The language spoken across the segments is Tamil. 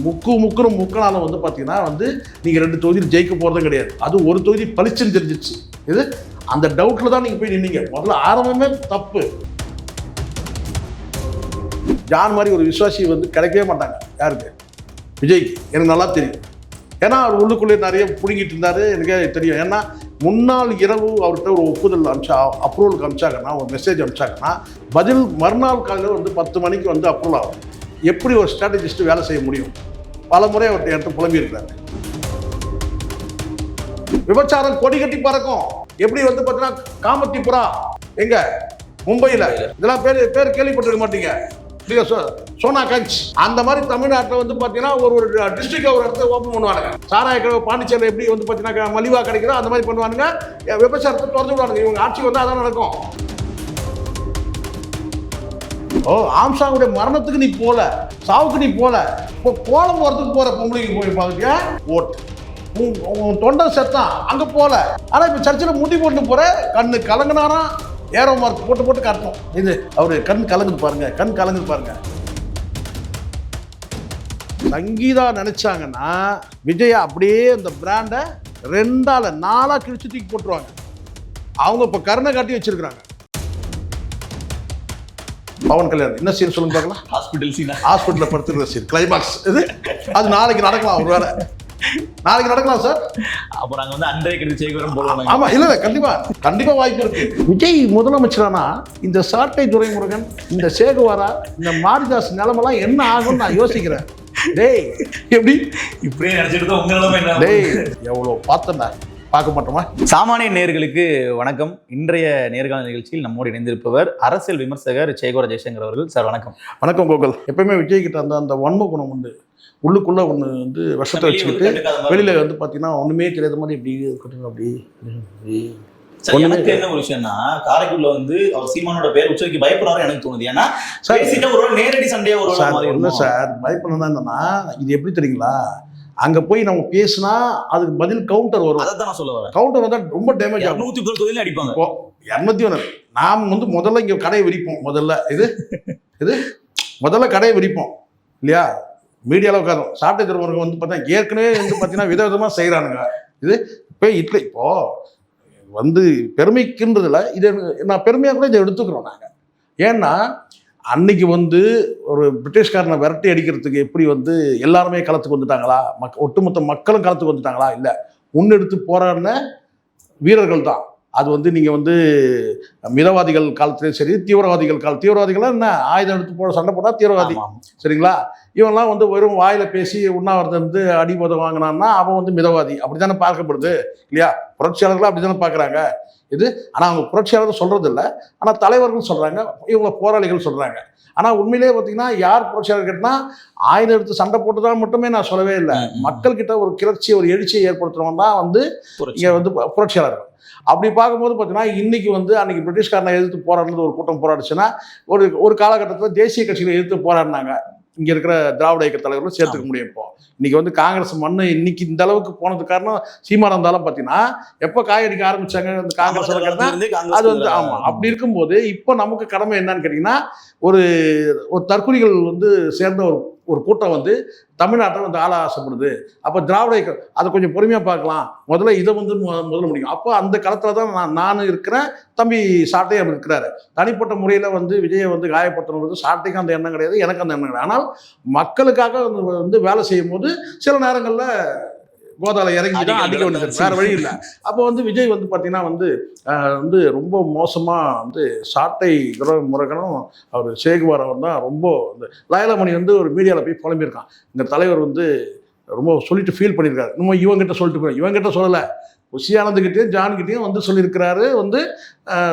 முக்கினாலும் வந்து பார்த்தீங்கன்னா வந்து நீங்கள் 2 தொகுதியில் ஜெயிக்க போகிறதும் கிடையாது. அது ஒரு தொகுதி பளிச்சுன்னு தெரிஞ்சிச்சு. இது அந்த டவுட்டில் தான் நீங்கள் போய் நின்னீங்க. முதல்ல ஆரம்பமே தப்பு. ஜான் மாதிரி ஒரு விசுவாசி வந்து கிடைக்கவே மாட்டாங்க யாருக்கு, விஜய்க்கு. எனக்கு நல்லா தெரியும். ஏன்னா அவர் உள்ளுக்குள்ளே நிறைய பிடுங்கிட்டு இருந்தார், எனக்கே தெரியும். ஏன்னா முன்னாள் இரவு அவர்கிட்ட ஒரு ஒப்புதல் அப்ரூவலுக்கு அனுப்பிச்சாங்கன்னா, ஒரு மெசேஜ் அனுப்பிச்சாங்கன்னா பதில் மறுநாள் காலையில் வந்து 10 மணிக்கு வந்து அப்ரூவல் ஆகும். எப்படி ஒரு ஸ்ட்ராட்டஜிஸ்ட்டு வேலை செய்ய முடியும்? பல முறை அவர்கிட்ட என்கிட்ட புலம்பியிருக்கிறாரு. விபச்சாரம் கொடி கட்டி பறக்கும். எப்படி வந்து பார்த்தீங்கன்னா காமத்திபுரா எங்க மும்பையில், இதெல்லாம் பேர் கேள்விப்பட்டிருக்க மாட்டீங்க. சோனாகஞ்ச் அந்த மாதிரி தமிழ்நாட்டில் வந்து பார்த்தீங்கன்னா ஒரு டிஸ்ட்ரிக்ட் ஒரு இடத்த ஓப்பன் பண்ணுவானுங்க. சாராய கடை பாண்டிச்சேரியில் எப்படி வந்து பார்த்தீங்கன்னா மலிவா கிடைக்கிறோம் அந்த மாதிரி பண்ணுவானுங்க. விபச்சாரத்தை திறந்து விடுவானுங்க. இவங்க ஆட்சி வந்து அதான் நடக்கும். ஆம்சாங்குடைய மரணத்துக்கு நீ போல, சாவுக்கு நீ போல, இப்போ கோலம் போகிறதுக்கு போகிற பொம்பளைக்கு போய் பார்த்தியா ஓட்டு தொண்டை செத்தான் அங்கே போல. ஆனால் இப்போ சர்ச்சில் முடி போட்டு போகிற கண்ணு கலங்கினாரா ஏரோ மார்க் போட்டு காட்டணும். இது அவரு கண் கலங்குது பாருங்க, கண் கலங்குது பாருங்க. சங்கீதா நினைச்சாங்கன்னா விஜயா அப்படியே அந்த பிராண்டை 2-4 கிழிச்சு தூக்கி போட்டுருவாங்க. அவங்க இப்போ கருணை காட்டி வச்சிருக்கிறாங்க. பவன் கல்யாணம் என்ன சீன் சொல்லுங்க பார்க்கலாம். ஹாஸ்பிட்டலில் படுத்துக்கிற சீன் கிளைமாக்ஸ். இது அது நாளைக்கு நடக்கலாம். ஒரு வேலை நாளைக்கு நடக்கலாம் சார். அப்போ நாங்கள் வந்து அன்றைய கருத்து சேகரம் போடுவோம். ஆமாம், இல்லை கண்டிப்பாக வாய்ப்பு இருக்கு. விஜய் முதலமைச்சரானா இந்த சாட்டை துரைமுருகன், இந்த சேகுவாரா, இந்த மாரிதாஸ் நிலமெல்லாம் என்ன ஆகும்னு நான் யோசிக்கிறேன். டேய் எப்படி இப்படியே நினைச்சிட்டு தான் உங்க நிலைமை என்ன? டேய் எவ்வளோ பார்த்தேன்டா, பார்க்க மாட்டோமா? சாமானிய நேயர்களுக்கு வணக்கம். இன்றைய நேர்காணல் நிகழ்ச்சியில் நம்மோடு இணைந்திருப்பவர் அரசியல் விமர்சகர் சேகோர ஜெய்சங்கர் அவர்கள். சார் வணக்கம். வணக்கம் கோகுல். எப்பயுமே விஜய் கிட்ட அந்த வன்ம குணம் உண்டு. உள்ளுக்குள்ளே ஒன்று வந்து விஷத்தை வச்சுக்கிட்டு வெளியில் வந்து பார்த்தீங்கன்னா ஒன்றுமே தெரியாத மாதிரி இப்படி இருக்கட்டும். அப்படி எனக்கு என்ன ஒரு விஷயம்னா, காரைக்குடியில் வந்து அவர் சீமானோட பேர் உச்சரிக்க பயப்படுறாரு எனக்கு தோணுது. ஏன்னா ஒரு நேரடி சண்டையே ஒரு சார் பயப்படணும் என்னன்னா, இது எப்படி தெரியுங்களா, அங்கே போய் நம்ம பேசினா அதுக்கு பதில் கவுண்டர் வரும். அதை தான் நான் சொல்ல வரேன். கவுண்டர் வந்தால் ரொம்ப டேமேஜ் ஆகும். 110 தொகுதியில அடிப்பாங்க. 201 நாம் வந்து முதல்ல இங்கே கடையை விரிப்போம். முதல்ல கடையை விரிப்போம் இல்லையா? மீடியாவில் உட்காரும். சாட்டை திருமணம் வந்து பார்த்தா ஏற்கனவே வந்து பார்த்தீங்கன்னா விதவிதமாக செய்கிறானுங்க. இது இப்போ வந்து பெருமைக்குன்றதில்ல, இது நான் பெருமையாக கூட இதை எடுத்துக்கிறோம் நாங்கள். ஏன்னா அன்னைக்கு வந்து ஒரு பிரிட்டிஷ்காரனை விரட்டி அடிக்கிறதுக்கு எப்படி வந்து எல்லாருமே களத்துக்கு வந்துட்டாங்களா, ஒட்டுமொத்த மக்களும் களத்துக்கு வந்துட்டாங்களா? இல்லை, முன்னெடுத்து போராடின வீரர்கள் தான். அது வந்து நீங்கள் வந்து மிதவாதிகள் காலத்துலேயும் சரி, தீவிரவாதிகள்லாம் என்ன ஆயுதம் எடுத்து சண்டை போட்டால் தீவிரவாதி, சரிங்களா? இவன்லாம் வந்து வெறும் வாயில் பேசி உண்ணாவிரதம் வந்து அடிபதம் வாங்கினான்னா அவன் வந்து மிதவாதி. அப்படி தானே பார்க்கப்படுது இல்லையா? புரட்சியாளர்கள் அப்படி தானே பார்க்குறாங்க. இது ஆனால் அவங்க புரட்சியாளர்கள் சொல்கிறது இல்லை, ஆனால் தலைவர்கள் சொல்கிறாங்க, இவங்கள போராளிகள் சொல்கிறாங்க. ஆனால் உண்மையிலே பார்த்தீங்கன்னா யார் புரட்சியாளர் கேட்டால் ஆயுதம் எடுத்து சண்டை போட்டுதான் மட்டுமே நான் சொல்லவே இல்லை. மக்கள்கிட்ட ஒரு கிளர்ச்சி, ஒரு எழுச்சியை ஏற்படுத்துகிறவங்க தான் வந்து இங்கே வந்து புரட்சியாளர்கள். அப்படி பார்க்கும்போது பார்த்தீங்கன்னா இன்னைக்கு வந்து அன்னைக்கு பிரிட்டிஷ்காரனை எதிர்த்து போராடுறது ஒரு கூட்டம் போராடுச்சுன்னா, ஒரு காலகட்டத்தில் தேசிய கட்சிகளை எதிர்த்து போராடினாங்க. இங்கே இருக்கிற திராவிட இயக்க தலைவர்களும் சேர்த்துக்க முடியும். இப்போ இன்னைக்கு வந்து காங்கிரஸ் மண்ணு இன்னைக்கு இந்த அளவுக்கு போனதுக்கு காரணம் சீமானம் இருந்தாலும் பார்த்தீங்கன்னா எப்போ காயடிக்க ஆரம்பிச்சாங்க அந்த காங்கிரஸ் அது வந்து. ஆமாம், அப்படி இருக்கும்போது இப்போ நமக்கு கடமை என்னன்னு கேட்டிங்கன்னா, ஒரு தற்கொலைகள் வந்து சேர்ந்த ஒரு கூட்டம் வந்து தமிழ்நாட்டில் வந்து ஆள ஆசைப்படுது. அப்போ திராவிட இயக்கம் அதை கொஞ்சம் பொறுமையாக பார்க்கலாம். முதல்ல இதை வந்து முதல்ல முடியும். அப்போ அந்த களத்தில் தான் நான் இருக்கிறேன், தம்பி சாட்டையும் இருக்கிறாரு. தனிப்பட்ட முறையில் வந்து விஜயை வந்து காயப்படுத்தணுன்றது சாட்டைக்கும் அந்த எண்ணம் கிடையாது, எனக்கு அந்த எண்ணம் கிடையாது. ஆனால் மக்களுக்காக வந்து வேலை செய்யும் போது சில நேரங்களில் கோதால இறங்கி தான் அடிக்க வேண்டியது, வேறு வழி இல்லை. அப்போ வந்து விஜய் வந்து பார்த்தீங்கன்னா வந்து ரொம்ப மோசமாக வந்து சாட்டை முருகனும் அவர் சேகுவார் அவர் தான் ரொம்ப இந்த லயலமணி வந்து ஒரு மீடியாவில் போய் புலம்பியிருக்கான். இந்த தலைவர் வந்து ரொம்ப சொல்லிட்டு ஃபீல் பண்ணியிருக்காரு. நம்ம இவங்கிட்ட சொல்லிட்டு போய் இவங்கிட்ட சொல்லலை, உசியானந்துக்கிட்டேயும் ஜான்கிட்டையும் வந்து சொல்லியிருக்கிறாரு. வந்து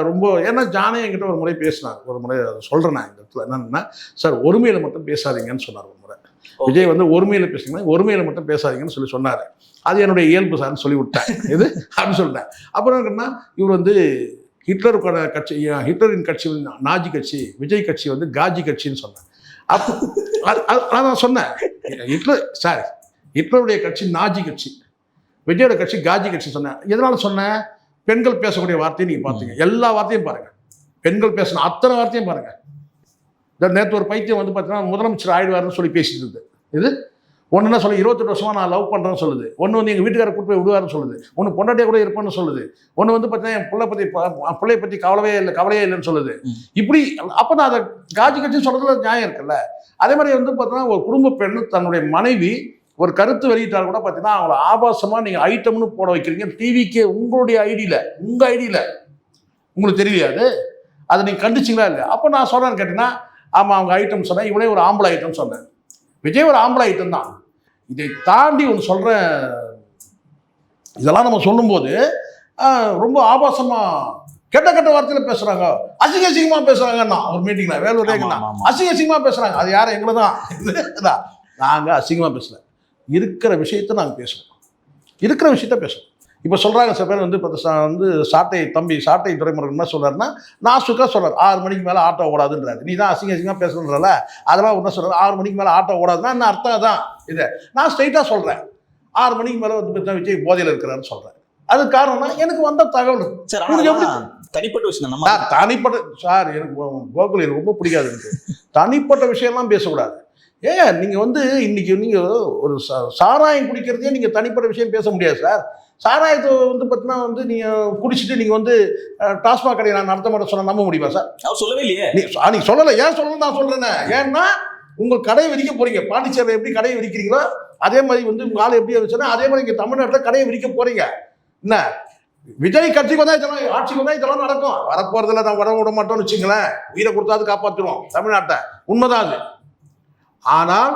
ரொம்ப ஏன்னா ஜானே என்கிட்ட ஒரு முறை பேசினார். ஒரு முறை சொல்கிறேன் நான் இந்த இடத்துல என்னென்னா, சார் ஒருமையில் மட்டும் பேசாதீங்கன்னு சொன்னார் ஒரு முறை. விஜய் வந்து ஒருமையில் பேசுங்கன்னா ஒருமையில் மட்டும் பேசாதீங்கன்னு சொன்னார். அது என்னுடைய இயல்பு சார்னு சொல்லி விட்டேன். இது அப்படின்னு சொல்லிட்டேன். அப்புறம் என்னன்னா, இவர் வந்து ஹிட்லருக்கான கட்சி, ஹிட்லரின் கட்சி நாஜி கட்சி, விஜய் கட்சி வந்து காஜி கட்சின்னு சொன்னேன். அப்போ நான் சொன்னேன், ஹிட்லருடைய கட்சி நாஜி கட்சி, விஜயோட கட்சி காஜி கட்சி சொன்னேன். எதனால சொன்னேன்? பெண்கள் பேசக்கூடிய வார்த்தையை நீங்கள் பார்த்தீங்க, எல்லா வார்த்தையும் பாருங்கள். பெண்கள் பேசின அத்தனை வார்த்தையும் பாருங்கள். நேற்று ஒரு பைத்தியம் வந்து பார்த்தீங்கன்னா முதலமைச்சர் ஆயிடுவார்னு சொல்லி பேசிட்டு இருந்தது. இது ஒன்று என்ன சொல்லு 28 வருஷமா நான் லவ் பண்ணுறேன்னு சொல்லுது. ஒன்று வந்து எங்கள் வீட்டுக்காரர் கூட்டு போய் விடுவாருன்னு சொல்லுது. ஒன்று பொண்டாட்டியாக கூட இருப்பேன்னு சொல்லுது. ஒன்று வந்து பார்த்தீங்கன்னா என் பிள்ளைய பற்றி கவலையே இல்லைன்னு சொல்லுது. இப்படி அப்போ நான் அதை காட்சி சொல்கிறதுல நியாயம் இருக்குல்ல. அதே மாதிரி வந்து பார்த்தீங்கன்னா ஒரு குடும்ப பெண் தன்னுடைய மனைவி ஒரு கருத்து வெளியிட்டால் கூட பார்த்தீங்கன்னா அவங்கள ஆபாசமாக நீங்கள் ஐட்டம்னு போட வைக்கிறீங்க டிவிக்கு உங்களுடைய ஐடியில், உங்கள் ஐடியில். உங்களுக்கு தெரியாது அதை நீங்கள் கண்டிச்சிங்களா இல்லை? அப்போ நான் சொல்கிறேன்னு கேட்டிங்கன்னா ஆமாம் அவங்க ஐட்டம் சொன்னேன், இவனே ஒரு ஆம்பளை ஐட்டம் சொன்னேன். விஜய் ஒரு ஆம்பளை ஐட்டம் தான். இதை தாண்டி ஒன்று சொல்கிறேன், இதெல்லாம் நம்ம சொல்லும்போது ரொம்ப ஆபாசமாக கெட்ட வார்த்தையில் பேசுகிறாங்க, அசிங்கமாக பேசுகிறாங்கன்னா ஒரு மீட்டிங்கில் வேலூர்லேங்கண்ணா அசிங்கமாக பேசுகிறாங்க. அது யாரும் எங்களை தான். நாங்கள் அசிங்கமாக பேசல, இருக்கிற விஷயத்தை நாங்கள் பேசுவோம், இருக்கிற விஷயத்த பேசுவோம். இப்போ சொல்கிறாங்க சில பேர் வந்து இப்போ வந்து சாட்டை துறைமுருகன் என்ன சொல்கிறாருன்னா நாசுக்காக சொல்கிறார் 6 மணிக்கு மேலே ஆட்டோ ஓடாதுன்றாரு. நீ தான் அசிங்கமாக பேசுகிறல அதெல்லாம் என்ன சொல்கிறார் 6 மணிக்கு மேலே ஆட்டோ ஓடாதுன்னா என்ன அர்த்தம் தான் இதை நான் ஸ்ட்ரைட்டாக சொல்கிறேன். 6 மணிக்கு மேலே வந்து பார்த்தா விஜய் போதையில் இருக்கிறாருன்னு சொல்கிறேன். அது காரணம்னா எனக்கு வந்த தகவல் தனிப்பட்ட விஷயம். தனிப்பட்ட சார் எனக்கு கோகுல் எனக்கு ரொம்ப பிடிக்காது. எனக்கு தனிப்பட்ட விஷயம்லாம் பேசக்கூடாது. நீங்கள் வந்து இன்னைக்கு நீங்கள் ஒரு சாராயம் குடிக்கிறதே நீங்கள் தனிப்பட்ட விஷயம் பேச முடியாது சார். சாராயத்தை வந்து பார்த்தீங்கன்னா வந்து நீங்கள் குடிச்சிட்டு நீங்கள் வந்து டாஸ்மாக் கடையை நான் நடத்த மாட்டேன் சொன்னால் நம்ப முடியுமா சார்? அவர் சொல்லவே இல்லையே. நீங்கள் சொல்லலை. ஏன் சொல்லணும் நான் சொல்கிறேன்னே. ஏன்னா உங்கள் கடையை விரிக்க போகிறீங்க. பாண்டிச்சேரியில் எப்படி கடையை விரிக்கிறீங்களோ அதே மாதிரி வந்து உங்கள் ஆள் எப்படி இருந்துச்சுன்னா அதே மாதிரி இங்கே தமிழ்நாட்டில் கடையை விரிக்க போகிறீங்க. என்ன விஜய் கட்சிக்கு வந்தால் இதெல்லாம் ஆட்சிக்கு வந்தால் இதெல்லாம் நடக்கும். வரப்போகிறதுல நான் வர விட மாட்டோம்னு வச்சுங்களேன். உயிரை கொடுத்தாது காப்பாற்றுவோம் தமிழ்நாட்டை. உண்மைதான் அது. ஆனால்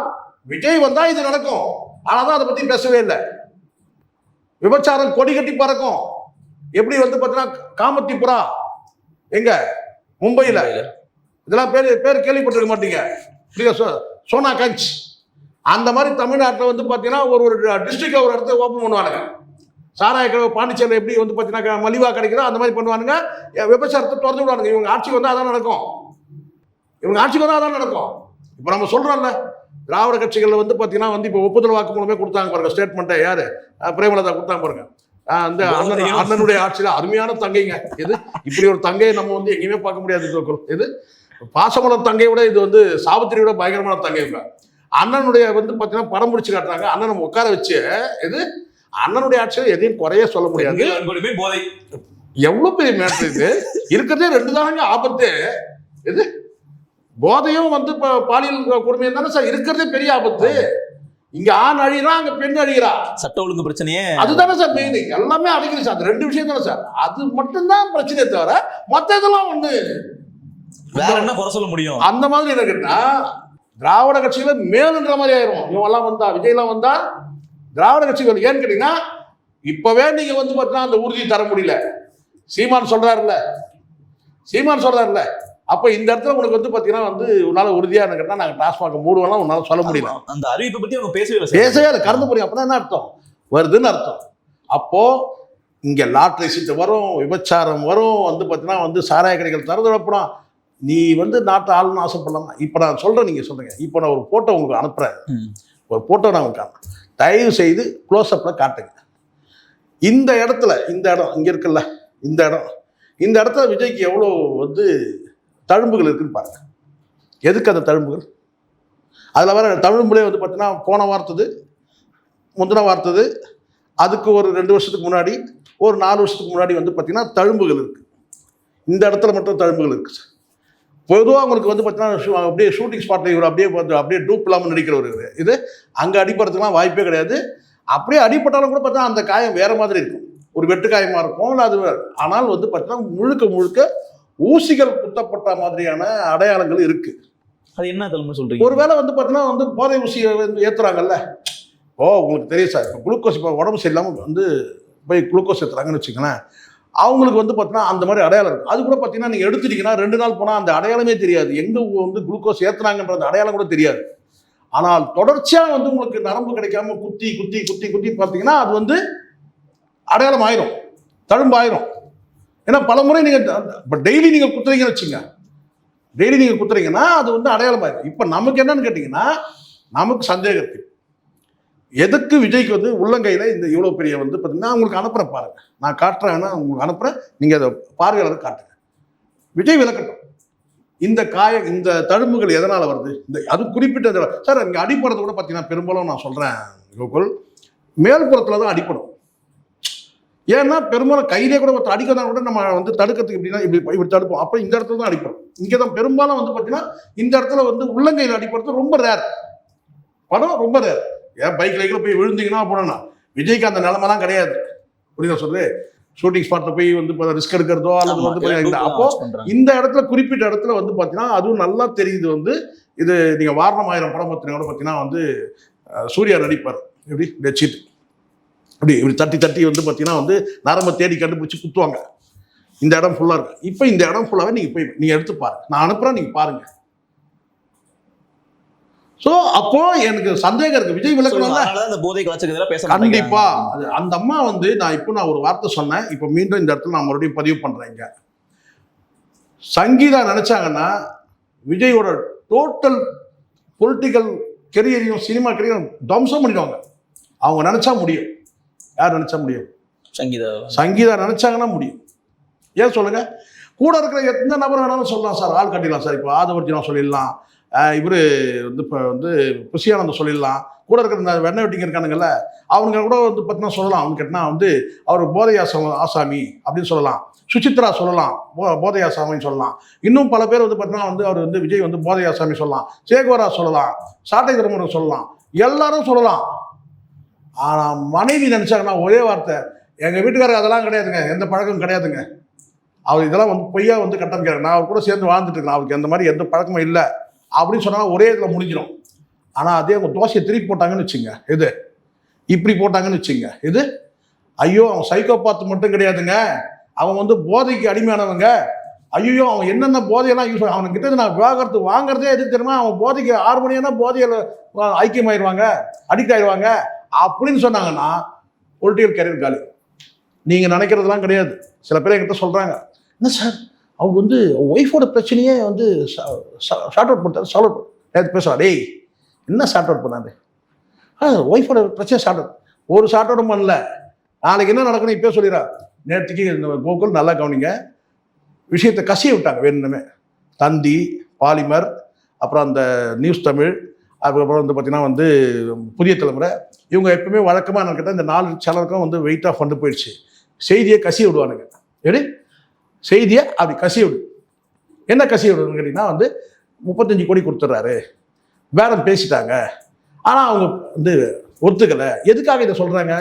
விஜய் வந்தால் இது நடக்கும். ஆனால் தான் அதை பற்றி பேசவே இல்லை. விபச்சாரம் கொடி கட்டி பறக்கும். எப்படி வந்து பார்த்தீங்கன்னா காமத்திபுரா எங்க மும்பையில் இதெல்லாம் பேர் கேள்விப்பட்டிருக்க மாட்டீங்க. சோனாகஞ்ச் அந்த மாதிரி தமிழ்நாட்டில் வந்து பார்த்தீங்கன்னா ஒரு டிஸ்ட்ரிக்ட் ஒரு இடத்த ஓப்பன் பண்ணுவானுங்க. சாராய கடை பாண்டிச்சேரியில் எப்படி வந்து பார்த்தீங்கன்னா மலிவாக கிடைக்கிறோம் அந்த மாதிரி பண்ணுவானுங்க. விபச்சாரத்தை திறந்து விடுவானுங்க. இவங்க ஆட்சிக்கு வந்தால் அதான் நடக்கும். இப்போ நம்ம சொல்கிறோம்ல திராவிட கட்சிகளில் வந்து பார்த்தீங்கன்னா வந்து இப்போ ஒப்புதல் வாக்கு மூலமே கொடுத்தாங்க பாருங்க ஸ்டேட்மெண்ட்டை. யார் பிரேமலதா கொடுத்தாங்க பாருங்க. அந்த அண்ணனுடைய ஆட்சியில் அருமையான தங்கைங்க. இது இப்படி ஒரு தங்கையை நம்ம வந்து எங்கேயுமே பார்க்க முடியாது. இது பாசமலர் தங்கையை விட இது வந்து சாவித்திரியோட பயங்கரமான தங்கைங்க. அண்ணனுடைய வந்து பார்த்தீங்கன்னா படம் முடிச்சு காட்டுறாங்க. அண்ணன் நம்ம உட்கார வச்சு இது அண்ணனுடைய ஆட்சியில் எதையும் குறைய சொல்ல முடியாது. எவ்வளோ பெரிய மேட்ரு இது. இருக்கிறதே 2 தானங்க ஆபத்து. இது போதையும் வந்து பாலியல் கொடுமையும் தானே சார் இருக்கிறதே பெரிய ஆபத்து. இங்க ஆண் அழிகிறா, அங்க பெண் அழிகிறா. சட்ட ஒழுங்கு பிரச்சனையே அதுதானே சார் மெயின். எல்லாமே அழிக்குது சார். அது 2 விஷயம் தானே சார். அது மட்டும்தான் பிரச்சனையே தவிர மற்ற இதெல்லாம் ஒண்ணு வேற என்ன குறை சொல்ல முடியும். அந்த மாதிரி இருக்குன்னா திராவிட கட்சியில மேலுன்ற மாதிரி ஆயிரும். இவெல்லாம் வந்தா விஜய்லாம் வந்தா திராவிட கட்சிகள் ஏன்னு கேட்டீங்கன்னா இப்பவே நீங்க வந்து பார்த்தீங்கன்னா அந்த உறுதி தர முடியல. சீமான் சொல்றாருல்ல அப்ப இந்த இடத்துல உனக்கு வந்து பாத்தீங்கன்னா வந்து உன்னால உறுதியா கேட்டா நாங்க டாஸ்மாக மூடுவோம்லாம் உன்னால சொல்ல முடியல. அந்த அறிவிப்பை பத்தி அவங்க பேசவே இல்லை. கறந்து போறீங்க. அப்பதான் என்ன அர்த்தம் வருதுன்னு அர்த்தம். அப்போ இங்க லாட்ரி சீட்டு வரும், விபச்சாரம் வரும், வந்து பாத்தீங்கன்னா வந்து சாராய கடைகள் திறந்து வைப்போம். நீ வந்து நாட்டை ஆளுன்னு ஆசைப்படலாமா? இப்ப நான் சொல்றேன், நீங்க சொல்றீங்க. இப்போ நான் ஒரு போட்டோ உங்களுக்கு அனுப்புறேன். ஒரு போட்டோ நான் உங்களுக்கு காட்டுறேன். தயவு செய்து க்ளோஸ்அப்ல காட்டுங்க. இந்த இடத்துல இந்த இடம் இங்க இருக்குல்ல இந்த இடத்துல விஜய்க்கு எவ்வளோ வந்து தழும்புகள் இருக்குன்னு பாருங்க. எதுக்கு அந்த தழும்புகள்? அதில் வர தழும்புலே வந்து பார்த்தீங்கன்னா போன வார்த்தது முந்தின வார்த்தது அதுக்கு ஒரு 2 வருஷத்துக்கு முன்னாடி ஒரு 4 வருஷத்துக்கு முன்னாடி வந்து பார்த்தீங்கன்னா தழும்புகள் இருக்குது. இந்த இடத்துல மட்டும் தழும்புகள் இருக்குது. பொதுவாக அவங்களுக்கு வந்து பார்த்தீங்கன்னா அப்படியே ஷூட்டிங் ஸ்பாட்டில் இவர் அப்படியே டூப் இல்லாமல் நடிக்கிறவர். இது அங்கே அடிப்படுறதுக்குலாம் வாய்ப்பே கிடையாது. அப்படியே அடிப்பட்டாலும் கூட பார்த்தா அந்த காயம் வேறு மாதிரி இருக்கும். ஒரு வெட்டு காயமாக இருக்கும். இல்லை அது ஆனால் வந்து பார்த்தீங்கன்னா முழுக்க ஊசிகள் குத்தப்பட்ட மாதிரியான அடையாளங்கள் இருக்கு. அது என்ன தலைமை சொல்றீங்க? ஒருவேளை வந்து பார்த்தீங்கன்னா வந்து போதை ஊசியை வந்து ஏற்றுறாங்கல்ல. உங்களுக்கு தெரியும் சார். இப்போ குளுக்கோஸ் இப்போ உடம்பு சரியில்லாமல் வந்து போய் குளுக்கோஸ் ஏற்றுறாங்கன்னு வச்சுக்கோங்களேன். அவங்களுக்கு வந்து பார்த்தீங்கன்னா அந்த மாதிரி அடையாளம் இருக்கும். அது கூட பார்த்தீங்கன்னா நீங்கள் எடுத்துட்டீங்கன்னா 2 நாள் போனால் அந்த அடையாளமே தெரியாது. எங்கே வந்து குளுக்கோஸ் ஏற்றுறாங்கன்ற அந்த அடையாளம் கூட தெரியாது. ஆனால் தொடர்ச்சியாக வந்து உங்களுக்கு நரம்பு கிடைக்காம குத்தி குத்தி குத்தி குத்தி பார்த்தீங்கன்னா அது வந்து அடையாளம் ஆயிரும், தழும்பாயிரும். ஏன்னா பல முறை நீங்கள் இப்போ டெய்லி நீங்கள் குத்துறீங்கன்னு வச்சுங்க. டெய்லி நீங்கள் குத்துறீங்கன்னா அது வந்து அடையாளம் ஆயிரும். இப்போ நமக்கு என்னன்னு கேட்டிங்கன்னா நமக்கு சந்தேகம் இருக்கு. எதுக்கு விஜய்க்கு வந்து உள்ளங்கையில் இந்த இவ்வளோ பெரிய வந்து பார்த்தீங்கன்னா உங்களுக்கு அனுப்புகிறேன் பாருங்க. நான் காட்டுறேன்னா உங்களுக்கு அனுப்புகிறேன். நீங்கள் அதை பார்வையாளர் காட்டுங்க. விஜய் விளக்கட்டும். இந்த தழும்புகள் எதனால வருது? அது குறிப்பிட்ட சார் இங்கே அடிப்படுறது கூட பார்த்தீங்கன்னா பெரும்பாலும் நான் சொல்கிறேன் கோகுல், மேல்புறத்தில் தான் அடிப்படும். ஏன்னா பெரும்பாலும் கையிலே கூட ஒருத்தர் அடிக்கிறதா கூட நம்ம வந்து தடுக்கிறதுக்கு எப்படின்னா இப்படி தடுப்போம். அப்போ இந்த இடத்துல தான் அடிப்படும். இங்கே தான் பெரும்பாலும் வந்து பார்த்தீங்கன்னா இந்த இடத்துல வந்து உள்ளங்கையில் அடிப்படுறது ரொம்ப ரேர், படம் ரொம்ப ரேர். ஏன் பைக்கில் போய் விழுந்தீங்கன்னா போனோம்னா விஜய்க்கு அந்த நிலைமைலாம் கிடையாது. புரியுதா சொல்றது? ஷூட்டிங் ஸ்பாட்டில் போய் வந்து ரிஸ்க் எடுக்கிறதோ அல்லது வந்து அப்போ இந்த இடத்துல குறிப்பிட்ட இடத்துல வந்து பார்த்தீங்கன்னா அதுவும் நல்லா தெரியுது. வந்து இது நீங்கள் வாரணம் ஆயிரம் படம் பார்த்தீங்கன்னா பார்த்தீங்கன்னா வந்து சூர்யா நடிப்பார், எப்படி பெட்ஷீட் இப்படி தட்டி தட்டி வந்து பார்த்தீங்கன்னா வந்து நரம்பை தேடி கண்டுபிடிச்சி குத்துவாங்க. இந்த இடம் ஃபுல்லாக இருக்கு. இப்போ இந்த இடம் ஃபுல்லாகவே நீங்கள் எடுத்து பாருங்க, நான் அனுப்புகிறேன், நீங்கள் பாருங்க. ஸோ அப்போ எனக்கு சந்தேகம் இருக்கு, விஜய் விளக்கணும் கண்டிப்பா. அது அந்த அம்மா வந்து நான் ஒரு வார்த்தை சொன்னேன், இப்போ மீண்டும் இந்த இடத்துல நான் மறுபடியும் பதிவு பண்றேன். சங்கீதா நினைச்சாங்கன்னா விஜயோட டோட்டல் பொலிட்டிக்கல் கெரியரையும் சினிமா கெரியரையும் துவம்சம் பண்ணிடுவாங்க. அவங்க நினைச்சா முடியும். யார் நினைச்சா முடியும்? சங்கீதா நினைச்சாங்கன்னா முடியும். ஏன் சொல்லுங்க? கூட இருக்கிற எந்த நபர் வேணாலும் சொல்லலாம் சார், ஆள் கட்டிடலாம் சார். இப்போ ஆதவர்ஜினா சொல்லிடலாம், இவர் வந்து இப்போ வந்து புஷியானந்த சொல்லிடலாம், கூட இருக்கிற இந்த வெண்ணெய் வெட்டிங்க இருக்கானுங்கல்ல அவங்க கூட வந்து பார்த்தீங்கன்னா சொல்லலாம். அவங்க கேட்டினா வந்து அவர் ஆசாமி அப்படின்னு சொல்லலாம், சுசித்ரா சொல்லலாம் போதை ஆசாமின்னு சொல்லலாம், இன்னும் பல பேர் வந்து பார்த்தீங்கன்னா வந்து அவர் வந்து விஜய் வந்து போதை ஆசாமி சொல்லலாம், சேகோரா சொல்லலாம், சாட்டை திருமணம் சொல்லலாம், எல்லாரும் சொல்லலாம். ஆனால் மனைவி நினைச்சாங்கன்னா ஒரே வார்த்தை, எங்கள் வீட்டுக்காரர் அதெல்லாம் கிடையாதுங்க, எந்த பழக்கமும் கிடையாதுங்க, அவர் இதெல்லாம் வந்து பொய்யா வந்து கட்டமைக்கிறார், நான் அவர் கூட சேர்ந்து வாழ்ந்துட்டு இருக்கேன், அவருக்கு அந்த மாதிரி எந்த பழக்கமும் இல்லை அப்படின்னு சொன்னாலும் ஒரே இதில் முடிஞ்சிடும். ஆனால் அதே அவங்க தோசையை திருப்பி போட்டாங்கன்னு வச்சுங்க, இது இப்படி போட்டாங்கன்னு வச்சுங்க, இது ஐயோ அவன் சைக்கோபாத் மட்டும் கிடையாதுங்க, அவன் வந்து போதைக்கு அடிமையானவங்க, ஐயோ அவன் என்னென்ன போதையெல்லாம் யூஸ் பண்ண, அவனுக்கிட்ட நான் விவாகரத்து வாங்குறதே எதுக்கு தெரியுமா, அவன் போதைக்கு 6 மணினா போதையில் ஐக்கியமாயிருவாங்க, அடிக்ட் ஆயிடுவாங்க அப்படின்னு சொன்னாங்கன்னா பொலிட்டிக்கல் கேரியர் காலி. நீங்கள் நினைக்கிறதுலாம் கிடையாது. சில பேர் என்கிட்ட சொல்கிறாங்க, என்ன சார் அவர் வந்து ஒய்ஃபோட பிரச்சனையே வந்து ஷார்ட் அவுட் பண்ணிட்டார், சால்வ் அவுட் நேற்று பேசுகிறா, டேய் என்ன ஷார்ட் அவுட் பண்ணாரு? ஒய்ஃபோட பிரச்சனை ஷார்ட் அவுட், ஒரு ஷார்ட் அவுட்டும் பண்ணல. நாளைக்கு என்ன நடக்கணும் இப்போ சொல்லிடுறா. நேற்றுக்கு இந்த கோகுல் நல்லா கவனிங்க, விஷயத்தை கசிய விட்டாங்க வேணுமே. தந்தி, பாலிமர், அப்புறம் அந்த நியூஸ் தமிழ், அதுக்கப்புறம் வந்து பார்த்தீங்கன்னா வந்து புதிய தலைமுறை, இவங்க எப்பவுமே வழக்கமாக என்ன கேட்டால் இந்த 4 சேனலுக்கும் வந்து வெயிட் ஆஃப் ஃபண்டு போயிடுச்சு. செய்தியை கசிய விடுவானுங்க. எப்படி செய்தியை அப்படி கசிய விடு, என்ன கசிய விடுன்னு கேட்டிங்கன்னா வந்து 35 கோடி கொடுத்துட்றாரு, பேரம் பேசிட்டாங்க, ஆனால் அவங்க வந்து ஒத்துக்கலை. எதுக்காக இதை சொல்கிறாங்க?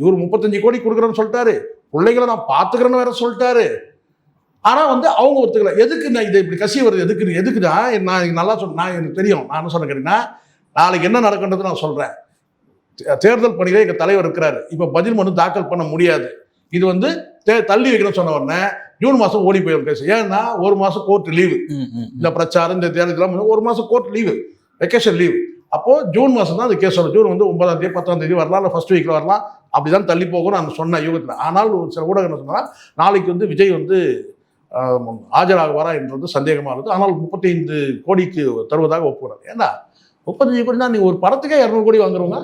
இவர் 35 கோடி கொடுக்குறேன்னு சொல்லிட்டாரு, பிள்ளைகளை நான் பார்த்துக்கிறேன்னு வேற சொல்லிட்டாரு, ஆனால் வந்து அவங்க ஒத்துக்கலை. எதுக்கு நான் இதை இப்படி கசிய வருது, எதுக்குதான் நான் நல்லா நான் எனக்கு தெரியும். நான் என்ன சொன்னேன் கேட்டீங்கன்னா, நாளைக்கு என்ன நடக்கின்றது நான் சொல்கிறேன். தேர்தல் பணியில எங்கள் தலைவர் இருக்கிறாரு, இப்போ பதில் மனு தாக்கல் பண்ண முடியாது, இது வந்து தள்ளி வைக்கணும்னு சொன்ன உடனே ஜூன் மாதம் ஓடி போயிடும் கேஸ். ஏன்னா 1 மாதம் கோர்ட் லீவு, இந்த பிரச்சாரம் இந்த தேர்தலாம் 1 மாதம் கோர்ட் லீவு, வெக்கேஷன் லீவு. அப்போது ஜூன் மாதம் தான் அந்த கேஸ் வரும். ஜூன் வந்து 9ஆம் தேதி 10ஆம் தேதி வரலாம், இல்லை ஃபர்ஸ்ட் வீக்கில் வரலாம், அப்படி தான் தள்ளி போகணும் நான் சொன்னேன் யூகத்தில். ஆனால் சில ஊடகம் என்ன சொன்னால் நாளைக்கு வந்து விஜய் வந்து ஆஜராகுவாரா என்றது சந்தேகமாக இருக்குது. ஆனால் 35 கோடிக்கு தருவதாக ஒப்புக்கிறாங்க. ஏன்னா 35 கோடினா நீங்கள் ஒரு படத்துக்கே 200 கோடி வாங்குறவங்க,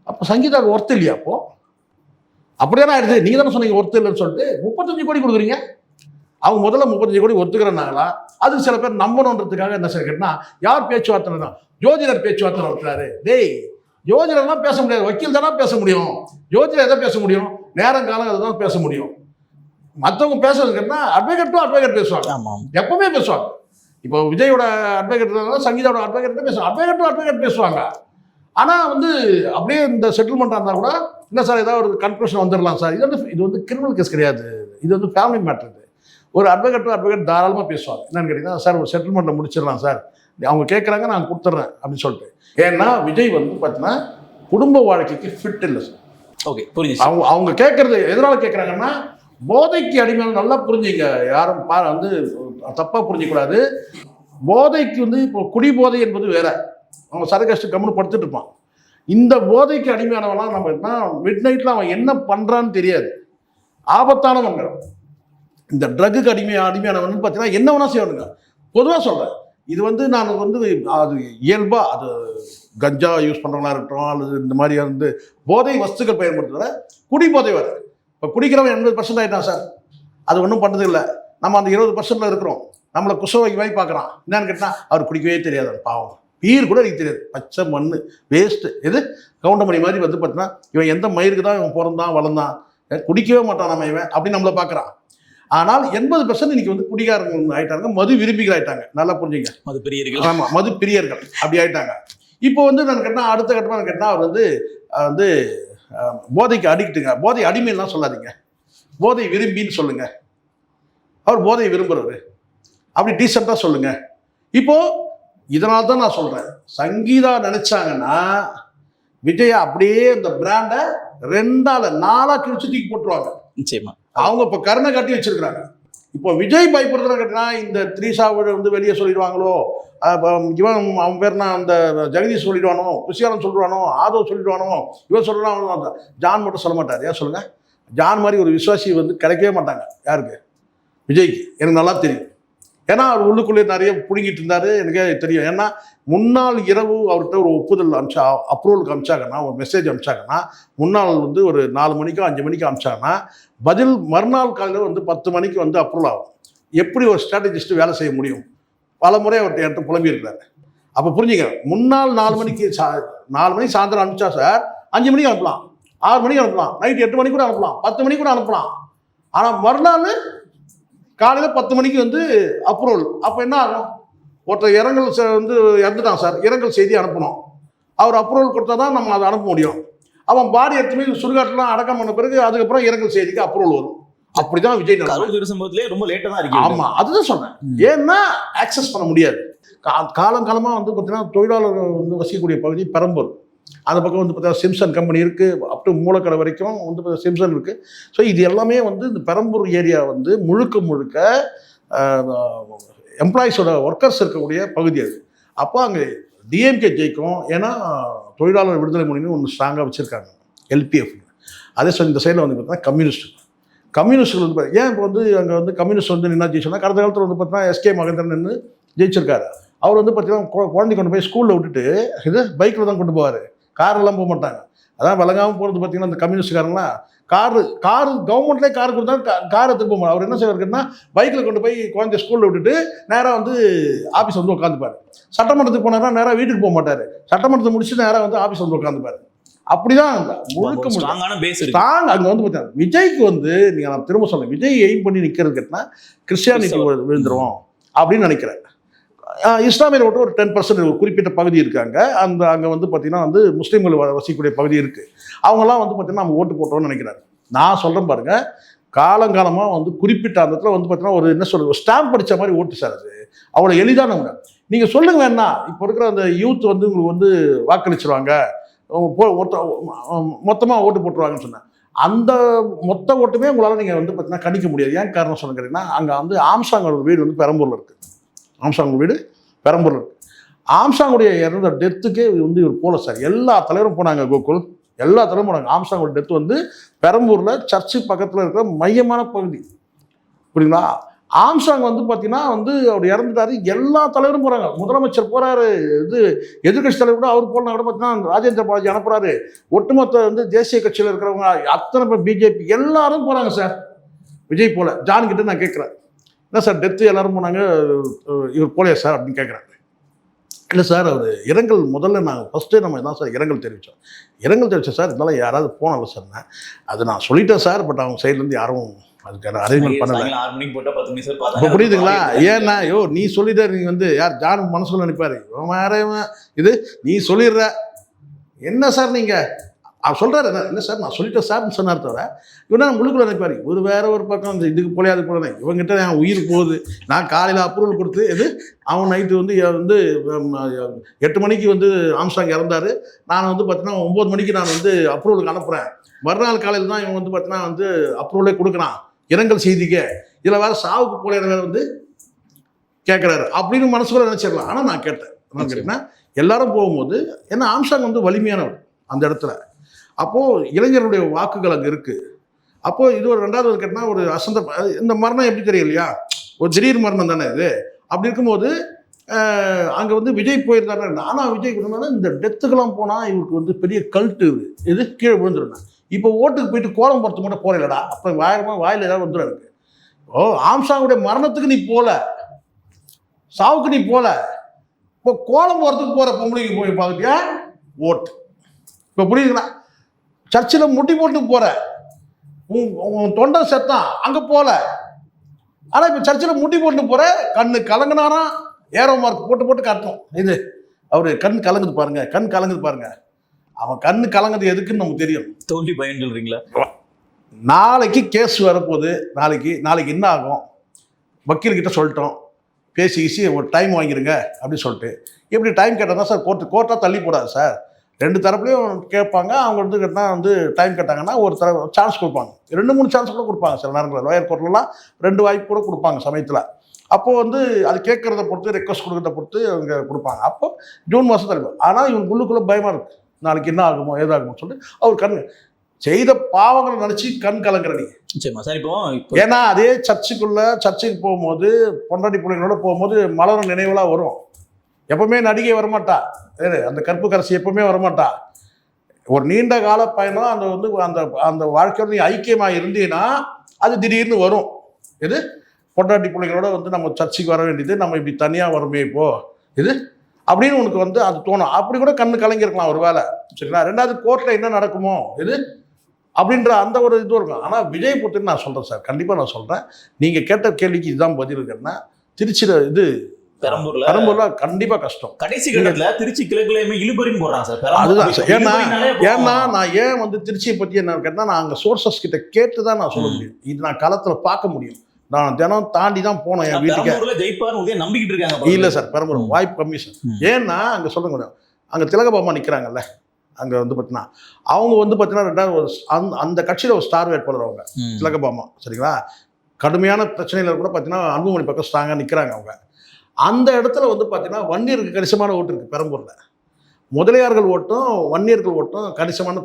அப்போ சங்கீதாவுக்கு ஒர்த்து இல்லையா? அப்போது அப்படியே ஆயிடுது. நீங்கள் தானே சொன்னீங்க ஒர்த்து இல்லைன்னு சொல்லிட்டு 35 கோடி கொடுக்குறீங்க. அவங்க முதல்ல 35 கோடி ஒத்துக்கிறனாங்களா? அது சில பேர் நம்பணுன்றதுக்காக என்ன சார் கேட்டால் யார் பேச்சுவார்த்தை தான், ஜோதிடர் பேச்சுவார்த்தை நடத்துறாரு. டேய் ஜோதிடர்லாம் பேச முடியாது, வக்கீல் தானே பேச முடியும். ஜோதிடர் எதை பேச முடியும்? நேரங்காலம் அதை தான் பேச முடியும். மற்றவங்க பேசுறதுன்னா அட்வொகேட் டு அட்வொகேட் பேசுவாங்க, எப்பவுமே பேசுவாங்க. இப்போ விஜயோட அட்வொகேட், சங்கீதாவோட அட்வொகேட் பேசுவாங்க, அட்வொகேட் டு அட்வொகேட் பேசுவாங்க. ஆனால் வந்து அப்படியே இந்த செட்டில்மெண்ட்டாக இருந்தால் கூட இல்லை சார் ஏதாவது ஒரு கன்க்ளூஷன் வந்துடலாம் சார். இது வந்து கிரிமினல் கேஸ் கிடையாது, இது வந்து ஃபேமிலி மேட்டர். ஒரு அட்வொகேட் டு அட்வொகேட் தாராளமாக பேசுவாங்க. என்னன்னு கேட்டிங்கன்னா, சார் ஒரு செட்டில்மெண்ட்டில் முடிச்சிடலாம் சார், அவங்க கேட்குறாங்க நான் கொடுத்துட்றேன் அப்படின்னு சொல்லிட்டு. ஏன்னா விஜய் வந்து பார்த்தீங்கன்னா குடும்ப வாழ்க்கைக்கு ஃபிட் இல்லை சார். ஓகே புரியுது. அவங்க கேட்குறது எதனால் கேட்குறாங்கன்னா, போதைக்கு அடிமையான நல்லா புரிஞ்சுங்க, யாரும் வந்து தப்பாக புரிஞ்சிக்கூடாது. போதைக்கு வந்து இப்போ குடி போதை என்பது வேற, அவங்க சரக்கஷ்டம் கம்முன்னு படுத்துட்டு இருப்பான். இந்த போதைக்கு அடிமையானவெல்லாம் நம்ம என்ன மிட் நைட்டில் அவன் என்ன பண்ணுறான்னு தெரியாது, ஆபத்தானவங்க. இந்த ட்ரக்குக்கு அடிமையானவன் பார்த்தீங்கன்னா என்ன வேணா செய்வானுங்க. பொதுவாக சொல்கிறேன், இது வந்து நான் வந்து அது இயல்பாக அது கஞ்சா யூஸ் பண்ணுறவங்களா இருக்கட்டும், அல்லது இந்த மாதிரி வந்து போதை வஸ்துக்கள் பயன்படுத்துகிற குடி போதை வருது. இப்போ குடிக்கிறவன் 80% ஆகிட்டான் சார், அது ஒன்றும் பண்ணுறது இல்லை. நம்ம அந்த 20% இருக்கிறோம். நம்மளை குசவை வாங்கி பார்க்குறான். என்னன்னு கேட்டால் அவர் குடிக்கவே தெரியாது, பாவம், பீர் கூட எனக்கு தெரியாது, பச்சை மண் வேஸ்ட்டு. எது கவுண்டமணி மாதிரி வந்து பார்த்தீங்கன்னா இவன் எந்த மயிருக்கு தான் இவன் பிறந்தான் வளர்ந்தான், குடிக்கவே மாட்டான் நம்ம இவன் அப்படின்னு நம்மளை பார்க்குறான். ஆனால் 80% இன்னைக்கு வந்து குடிகாரங்க ஆயிட்டாங்க, மது விரும்பிகள் ஆயிட்டாங்க. நல்லா புரிஞ்சுங்க, மது பிரியர்கள். ஆமாம், மது பிரியர்கள் அப்படி ஆயிட்டாங்க. இப்போ வந்து நான் கேட்டால் அடுத்த கட்டமாக கேட்டால் அவர் வந்து போதைக்கு அடிக்ட்டுங்க. போதை அடிமைலாம் சொல்லாதீங்க, போதை விரும்பின்னு சொல்லுங்க. அவர் போதையை விரும்புறவர் அப்படி டீசெண்டாக சொல்லுங்க. இப்போ இதனால தான் நான் சொல்றேன், சங்கீதா நினைச்சாங்கன்னா விஜயா அப்படியே இந்த பிராண்டை 2-4 கிழிச்சு தூக்கி போட்டுருவாங்க. நிச்சயமா அவங்க இப்போ கருணை காட்டி வச்சிருக்கிறாங்க. இப்போ விஜய் பயப்படுறதுனா கேட்டா இந்த த்ரீஷாவை வந்து வெளியே சொல்லிடுவாங்களோ, இவன் அவன் பேர்னா அந்த ஜெகதீஷ் சொல்லிடுவானோ, குஷியாரன் சொல்லிடுவானோ, ஆதவ் சொல்லிடுவானோ, இவன் சொல்லிடுவானோ, ஜான் மட்டும் சொல்ல மாட்டார். ஏன் சொல்லுங்க, ஜான் மாதிரி ஒரு விசுவாசி வந்து கிடைக்கவே மாட்டாங்க யாருக்கு, விஜய்க்கு. எனக்கு நல்லா தெரியும். ஏன்னா அவர் உள்ளுக்குள்ளே நிறைய பிடுங்கிட்டு இருந்தாரு, எனக்கே தெரியும். ஏன்னா முன்னாள் இரவு அவர்கிட்ட ஒரு ஒப்புதல் அமிச்சா, அப்ரூவலுக்கு அமிச்சாங்கன்னா, ஒரு மெசேஜ் அமிச்சாங்கன்னா, முன்னாள் வந்து ஒரு 4 மணிக்கோ 5 மணிக்கோ அமிச்சாங்கன்னா, பதில் மறுநாள் காலையில் வந்து 10 மணிக்கு வந்து அப்ரூவல் ஆகும். எப்படி ஒரு ஸ்ட்ராட்டஜிஸ்ட் வேலை செய்ய முடியும்? பல முறை அவர்கிட்ட என்கிட்ட புலம்பி இருக்கிறாரு. அப்போ புரிஞ்சுங்க, முன்னாள் 4 மணிக்கு 4 மணிக்கு சாயந்தரம் அனுப்பிச்சா சார் 5 மணிக்கு அனுப்பலாம், 6 மணிக்கு அனுப்பலாம், நைட்டு 8 மணிக்கு கூட அனுப்பலாம், 10 மணிக்கு கூட அனுப்பலாம். ஆனால் மறுநாள் காலையில் 10 மணிக்கு வந்து அப்ரூவல். அப்போ என்ன ஆகும்? ஒருத்தர் இரங்கல் வந்து இறந்துட்டான் சார், இரங்கல் செய்தி அனுப்பணும். அவர் அப்ரூவல் கொடுத்தா தான் நம்ம அதை அனுப்ப முடியும். அவன் பாடி எடுத்துமே சுடுகாட்டெலாம் அடக்கம் பண்ண பிறகு அதுக்கப்புறம் இரங்கல் செய்திக்கு அப்ரூவல் வரும். அப்படிதான் விஜய் சம்பவத்திலே ரொம்ப லேட்டாக தான் இருக்கு. ஆமாம், அதுதான் சொன்னேன். ஏன்னா ஆக்சஸ் பண்ண முடியாது. காலங்காலமாக வந்து பார்த்தீங்கன்னா தொழிலாளர் வந்து வசிக்கக்கூடிய பகுதி பெரம்பூர். அந்த பக்கம் வந்து பார்த்தீங்கன்னா சிம்சன் கம்பெனி இருக்குது, அப் டு மூலக்கடை வரைக்கும் வந்து சிம்சன் இருக்குது. ஸோ இது எல்லாமே வந்து இந்த பெரம்பூர் ஏரியா வந்து முழுக்க எம்ப்ளாயிஸோட ஒர்க்கர்ஸ் இருக்கக்கூடிய பகுதி அது. அப்போ அங்கே டிஎம்கே ஜெயிக்கும். ஏன்னா தொழிலாளர் விடுதலை முன்னணி ஒன்று ஸ்ட்ராங்காக வச்சுருக்காங்க, எல்பிஎஃப். அதே இந்த சைடில் வந்து பார்த்தீங்கன்னா கம்யூனிஸ்ட்டுகள் வந்து ஏன் இப்போ வந்து அங்கே வந்து கம்யூனிஸ்ட் வந்து என்ன ஜெயிச்சோன்னா, கடந்த காலத்தில் வந்து பார்த்தீங்கன்னா எஸ்கே மகேந்திரன் நின்று ஜெயிச்சிருக்காரு. அவர் வந்து பார்த்தீங்கன்னா குழந்தை கொண்டு போய் ஸ்கூலில் விட்டுட்டு இது பைக்கில் தான் கொண்டு போவார், காரெல்லாம் போக மாட்டாங்க. அதான் விளங்காமல் போகிறது பார்த்தீங்கன்னா இந்த கம்யூனிஸ்ட்காரங்களாம் காரு கவர்மெண்ட்லேயே கார் கொடுத்தா காரை திரும்ப மாட்டார். அவர் என்ன செய்வாருன்னா பைக்கில் கொண்டு போய் குழந்தை ஸ்கூலில் விட்டுட்டு நேராக வந்து ஆஃபீஸ் வந்து உட்காந்துப்பார். சட்டமன்றத்துக்கு போனார்னா நேராக வீட்டுக்கு போக மாட்டார், சட்டமன்றத்தை முடிச்சுட்டு நேராக வந்து ஆஃபீஸ் வந்து உட்காந்துப்பார். அப்படிதான் முழுக்க ஸ்ட்ராங். அங்கே வந்து பார்த்தீங்கன்னா விஜய்க்கு வந்து நீங்கள் நான் திரும்ப சொன்னேன், விஜய் எய்ம் பண்ணி நிற்கிறது கேட்டால் கிறிஸ்டியானிட்டி விழுந்துரும் அப்படின்னு நினைக்கிறேன். இஸ்லாமியர் ஓட்டு ஒரு 10% ஒரு குறிப்பிட்ட பகுதி இருக்காங்க. அங்கே வந்து பார்த்தீங்கன்னா வந்து முஸ்லீம்கள் வசிக்கக்கூடிய பகுதி இருக்குது. அவங்கெல்லாம் வந்து பார்த்தீங்கன்னா நம்ம ஓட்டு போட்டோம்னு நினைக்கிறாங்க. நான் சொல்கிறேன் பாருங்கள், காலங்காலமாக வந்து குறிப்பிட்ட அந்த இடத்துல வந்து பார்த்தீங்கன்னா ஒரு என்ன சொல்கிறது, ஒரு ஸ்டாம்ப் படித்த மாதிரி ஓட்டு சார். அது அவ்வளோ எளிதானவங்க. நீங்கள் சொல்லுங்க வேணா, இப்போ இருக்கிற அந்த யூத் வந்து உங்களுக்கு வந்து வாக்களிச்சிருவாங்க, மொத்தமாக ஓட்டு போட்டுருவாங்கன்னு சொன்னேன். அந்த மொத்த ஓட்டுமே உங்களால் நீங்கள் வந்து பார்த்தீங்கன்னா கணிக்க முடியாது. ஏன் காரணம் சொல்ல கேட்டீங்கன்னா, அங்கே வந்து ஆம்சாங்கோட வீடு வந்து பெரம்பூரில் இருக்குது. ஆம்சாங் வீடு பெரம்பூரில் இருக்குது. ஆம்சாங்குடைய இறந்த டெத்துக்கே வந்து இவர் போல சார். எல்லா தலைவரும் போனாங்க, கோகுல் எல்லா தலைவரும் போனாங்க. ஆம்சாங்கோட டெத்து வந்து பெரம்பூரில் சர்ச்சு பக்கத்தில் இருக்கிற மையமான பகுதி, புரியுங்களா? ஆம்சாங் வந்து பார்த்தீங்கன்னா வந்து அவர் இறந்துட்டாரு, எல்லா தலைவரும் போகிறாங்க. முதலமைச்சர் போகிறாரு, இது எதிர்கட்சி தலைவர் கூட அவர் போனா கூட பார்த்தீங்கன்னா ராஜேந்திர பாலாஜி அனுப்புகிறாரு. ஒட்டுமொத்த வந்து தேசிய கட்சியில் இருக்கிறவங்க அத்தனை பேர் பிஜேபி எல்லாரும் போகிறாங்க சார். விஜய் போல. ஜான் கிட்ட நான் கேட்குறேன், என்ன சார் டெத்து எல்லாரும் போனாங்க, இவர் போலையா சார் அப்படின்னு கேட்குறாங்க. இல்லை சார், அவர் இரங்கல் முதல்ல நாங்கள் ஃபஸ்ட்டே நம்ம தான் சார் இரங்கல் தெரிவித்தோம் சார். இருந்தாலும் யாராவது போனால சார், அது நான் சொல்லிட்டேன் சார், பட் அவங்க சைட்லேருந்து யாரும் அதுக்கான அரேஞ்ச்மெண்ட் பண்ணல. 6 மணிக்கு போட்டால் 10 மணி சார். இப்போ புரியுதுங்களா? ஏன்னா நீ சொல்லிட்ட, நீங்கள் வந்து யார் ஜான் மனசுக்குள்ள நினைப்பாரு, இது நீ சொல்லிடுற என்ன சார் நீங்கள் அவர் சொல்கிறாரு. என்ன சார் நான் சொல்லிட்டேன் சார்னு சொன்னார் தவிர இவனா முழுக்குள்ள நினைப்பாரு, ஒரு வேற ஒரு பக்கம் இதுக்கு போலையாது போல இவங்ககிட்ட என் உயிர் போகுது. நான் காலையில் அப்ரூவல் கொடுத்து அவன் நைட்டு வந்து 8 மணிக்கு வந்து ஆம்ஸ்டாங் இறந்தார், நான் வந்து பார்த்தீங்கன்னா 9 மணிக்கு நான் வந்து அப்ரூவலுக்கு அனுப்புகிறேன். மறுநாள் காலையில் தான் இவன் வந்து பார்த்தீங்கன்னா வந்து அப்ரூவலே கொடுக்குறான் இரங்கல் செய்திக்கு. இதில் வேறு சாவுக்கு போல வேறு வந்து கேட்குறாரு அப்படின்னு மனசுக்குள்ள நினச்சிடலாம். ஆனால் நான் கேட்டேன், நான் கேட்டேன்னா எல்லாரும் போகும்போது ஏன்னா ஆம்ஸ்டாங் வந்து வலிமையானவர் அந்த இடத்துல. அப்போது இளைஞர்களுடைய வாக்குகள் அங்கே இருக்குது. அப்போது இது ஒரு 2வது கேட்டால் ஒரு அசந்த இந்த மரணம் எப்படி தெரியும் இல்லையா, ஒரு திடீர் மரணம் தானே இது. அப்படி இருக்கும்போது அங்கே வந்து விஜய் போயிருந்தாரு. ஆனால் விஜய் கொடுத்தா இந்த டெத்துக்கெல்லாம் போனால் இவருக்கு வந்து பெரிய கல்ட்டு இது கீழே விழுந்துருந்தேன். இப்போ ஓட்டுக்கு போயிட்டு கோலம் போகிறது மட்டும் போகிறேன்டா, அப்போ வாயில் ஏதாவது வந்துடும் எனக்கு. ஆம்ஸ்டாங்குடைய மரணத்துக்கு நீ போகல, சாவுக்கு நீ போல. இப்போ கோலம் போகிறதுக்கு போகிற பொம்பளைக்கு போய் பார்த்தியா ஓட்டு. இப்போ புரியுதுங்களா? சர்ச்சில் முட்டி போட்டு போகிற உன் தொண்டை செத்தான் அங்கே போகல. ஆனால் இப்போ சர்ச்சில் முட்டி போட்டு போகிற கண்ணு கலங்கினாராம், ஏரோ மார்க் போட்டு போட்டு காட்டணும். இது அவர் கண் கலங்குது பாருங்க, கண் கலங்குது பாருங்க. அவன் கண்ணு கலங்குது எதுக்குன்னு நமக்கு தெரியும். தோல்வி பயன் சொல்றீங்களா? நாளைக்கு கேஸ் வரப்போகுது. நாளைக்கு என்ன ஆகும்? வக்கீல்கிட்ட சொல்லிட்டோம், பேசி ஒரு டைம் வாங்கிருங்க அப்படின்னு சொல்லிட்டு. எப்படி டைம் கேட்டால் தான் சார் கோர்ட்டாக தள்ளி போடாது சார். 2 தரப்புலையும் கேட்பாங்க. அவங்க வந்து கேட்டால் வந்து டைம் கேட்டாங்கன்னா ஒரு சான்ஸ் கொடுப்பாங்க, 2-3 சான்ஸ் கூட கொடுப்பாங்க சில நேரங்களில். லோயர் கோர்ட்லலாம் 2 வாய்ப்பு கூட கொடுப்பாங்க சமயத்தில். அப்போது வந்து அது கேட்குறத பொறுத்து, ரெக்வஸ்ட் கொடுக்குறத பொறுத்து அவங்க கொடுப்பாங்க. அப்போ ஜூன் மாதம் தள்ளி. ஆனால் இவங்க உள்ளுக்குள்ளே பயமாக இருக்குது, நாளைக்கு என்ன ஆகுமோ ஏதாகுமோ சொல்லிட்டு அவர் கண் செய்த பாவங்களை நினச்சி கண் கலங்குற நீ. சரிம்மா சார். இப்போ ஏன்னா அதே சர்ச்சுக்கு போகும்போது, பொண்டாட்டி பிள்ளைங்களோட போகும்போது மலரும் நினைவுலாம் வரும். எப்பவுமே நடிகை வரமாட்டா, அந்த கற்பு கரசி எப்பவுமே வரமாட்டா. ஒரு நீண்ட கால பயணம். அந்த வந்து அந்த வாழ்க்கையோட நீ ஐக்கியமாக இருந்தீங்கன்னா அது திடீர்னு வரும். இது பொண்டாட்டி பிள்ளைங்களோட வந்து நம்ம சர்ச்சுக்கு வர வேண்டியது, நம்ம இப்படி தனியாக வருமே இப்போ இது அப்படின்னு உனக்கு வந்து அது தோணும். அப்படி கூட கண்ணு கலங்கிருக்கலாம் ஒரு வேலை. சரிங்களா? 2வது கோர்ட்டில் என்ன நடக்குமோ இது அப்படின்ற அந்த ஒரு இது இருக்கும். ஆனால் விஜய் பொறுத்து நான் சொல்கிறேன் சார், கண்டிப்பாக நான் சொல்கிறேன். நீங்கள் கேட்ட கேள்விக்கு இதுதான் பதில் இருக்குன்னா, திருச்சியில் இது பெரம்பூர்ல கண்டிப்பா கஷ்டம். கடைசி கட்டத்துல திருச்சி கிழக்குலயுமே இழுபறின்னு போறாங்க சார். அதுதான் சார். ஏன்னா நான் ஏன் வந்து திருச்சியை பற்றி என்ன கேட்டா, நான் அங்கே சோர்சஸ் கிட்ட கேட்டு தான் நான் சொல்ல முடியும். இது நான் களத்தில் பார்க்க முடியும். நான் தினம் தாண்டி தான் போனோம் என் வீட்டுக்கு. ஜெயிப்பார் நம்பிக்கிட்டு இருக்காங்க. இல்லை சார், பெரம்பூர் வாய்ப்பு கம்மி சார். ஏன்னா அங்கே சொல்ல முடியும், அங்கே திலகபாமா நிற்கிறாங்கல்ல, அங்கே வந்து பார்த்தீங்கன்னா அவங்க வந்து பார்த்தீங்கன்னா 2வது அந்த கட்சியில் ஒரு ஸ்டார் வேட்பாளர் அவங்க திலகபாமா. சரிங்களா? கடுமையான பிரச்சனையில் கூட பார்த்தீங்கன்னா அன்புமணி பக்கம் ஸ்ட்ராங்காக நிற்கிறாங்க அவங்க. அந்த இடத்துல வந்து பார்த்தீங்கன்னா வன்னியருக்கு கணிசமான ஓட்டு இருக்குது பெரம்பூரில். முதலியார்கள் ஓட்டும் வன்னியர்கள் ஓட்டும் கணிசமான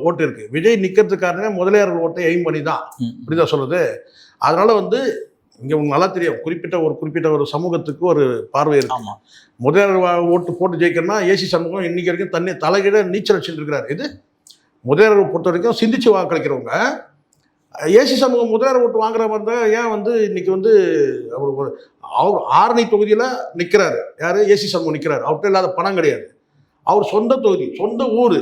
ஓட்டு இருக்குது. விஜய் நிற்கிறதுக்காரனே முதலியார்கள் ஓட்டை எய்ம் பண்ணி தான், இப்படிதான் சொல்லுது. அதனால் வந்து இங்கே உங்களுக்கு நல்லா தெரியும், குறிப்பிட்ட ஒரு சமூகத்துக்கு ஒரு பார்வை இருக்கு. முதலியார் ஓட்டு போட்டு ஜெயிக்கணும்னா ஏசி சண்முகம் இன்னைக்கு வரைக்கும் தலைகீழ நீச்சல் அடிச்சுட்டு இருக்கிறார். இது முதலியார் பொறுத்த வரைக்கும் சிந்திச்சு வாக்களிக்கிறவங்க. ஏசி சமூகம் முதலியார் ஓட்டு வாங்குற மாதிரி தான் ஏன் வந்து இன்னைக்கு வந்து அவர் ஆரணி தொகுதியில் நிற்கிறாரு. யார்? ஏசி சமூகம் நிற்கிறாரு. அவர்கிட்ட இல்லாத பணம் கிடையாது. அவர் சொந்த தொகுதி, சொந்த ஊர்.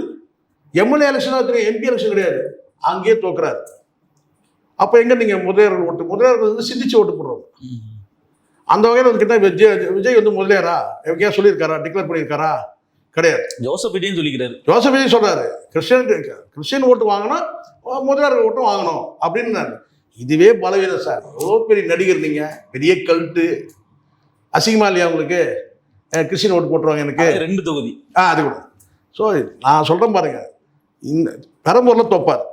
எம்எல்ஏ எலெக்ஷனாக தெரியும், எம்பி எலெக்ஷன் கிடையாது. அங்கேயே தோக்குறாரு. அப்போ எங்கே நீங்கள் முதலியார்கள் வந்து சிந்திச்சு ஓட்டு போடுறோம். அந்த வகையில் வந்து கிட்ட விஜய் வந்து முதலியாரா ஏன் சொல்லியிருக்காரா, டிக்ளேர் பண்ணியிருக்காரா? கிடையாது. ஜோசப் விஜய் சொல்லிக்கிறாரு. ஜோசப் விஜய் சொல்றாரு, கிறிஸ்டியன் ஓட்டு வாங்கணும், முதலியார்கள் ஓட்டும் வாங்கணும் அப்படின்னு. இதுவே பலவீனம் சார். எவ்வளோ பெரிய நடிகர் நீங்க, பெரிய கல்ட்டு. அசிங்கமா இல்லையா உங்களுக்கு? கிறிஸ்டியன் ஓட்டு போட்டுருவாங்க எனக்கு 2 தொகுதி. அது கூட. ஸோ நான் சொல்றேன் பாருங்க, இந்த பெரம்பூர்ல தோப்பார்.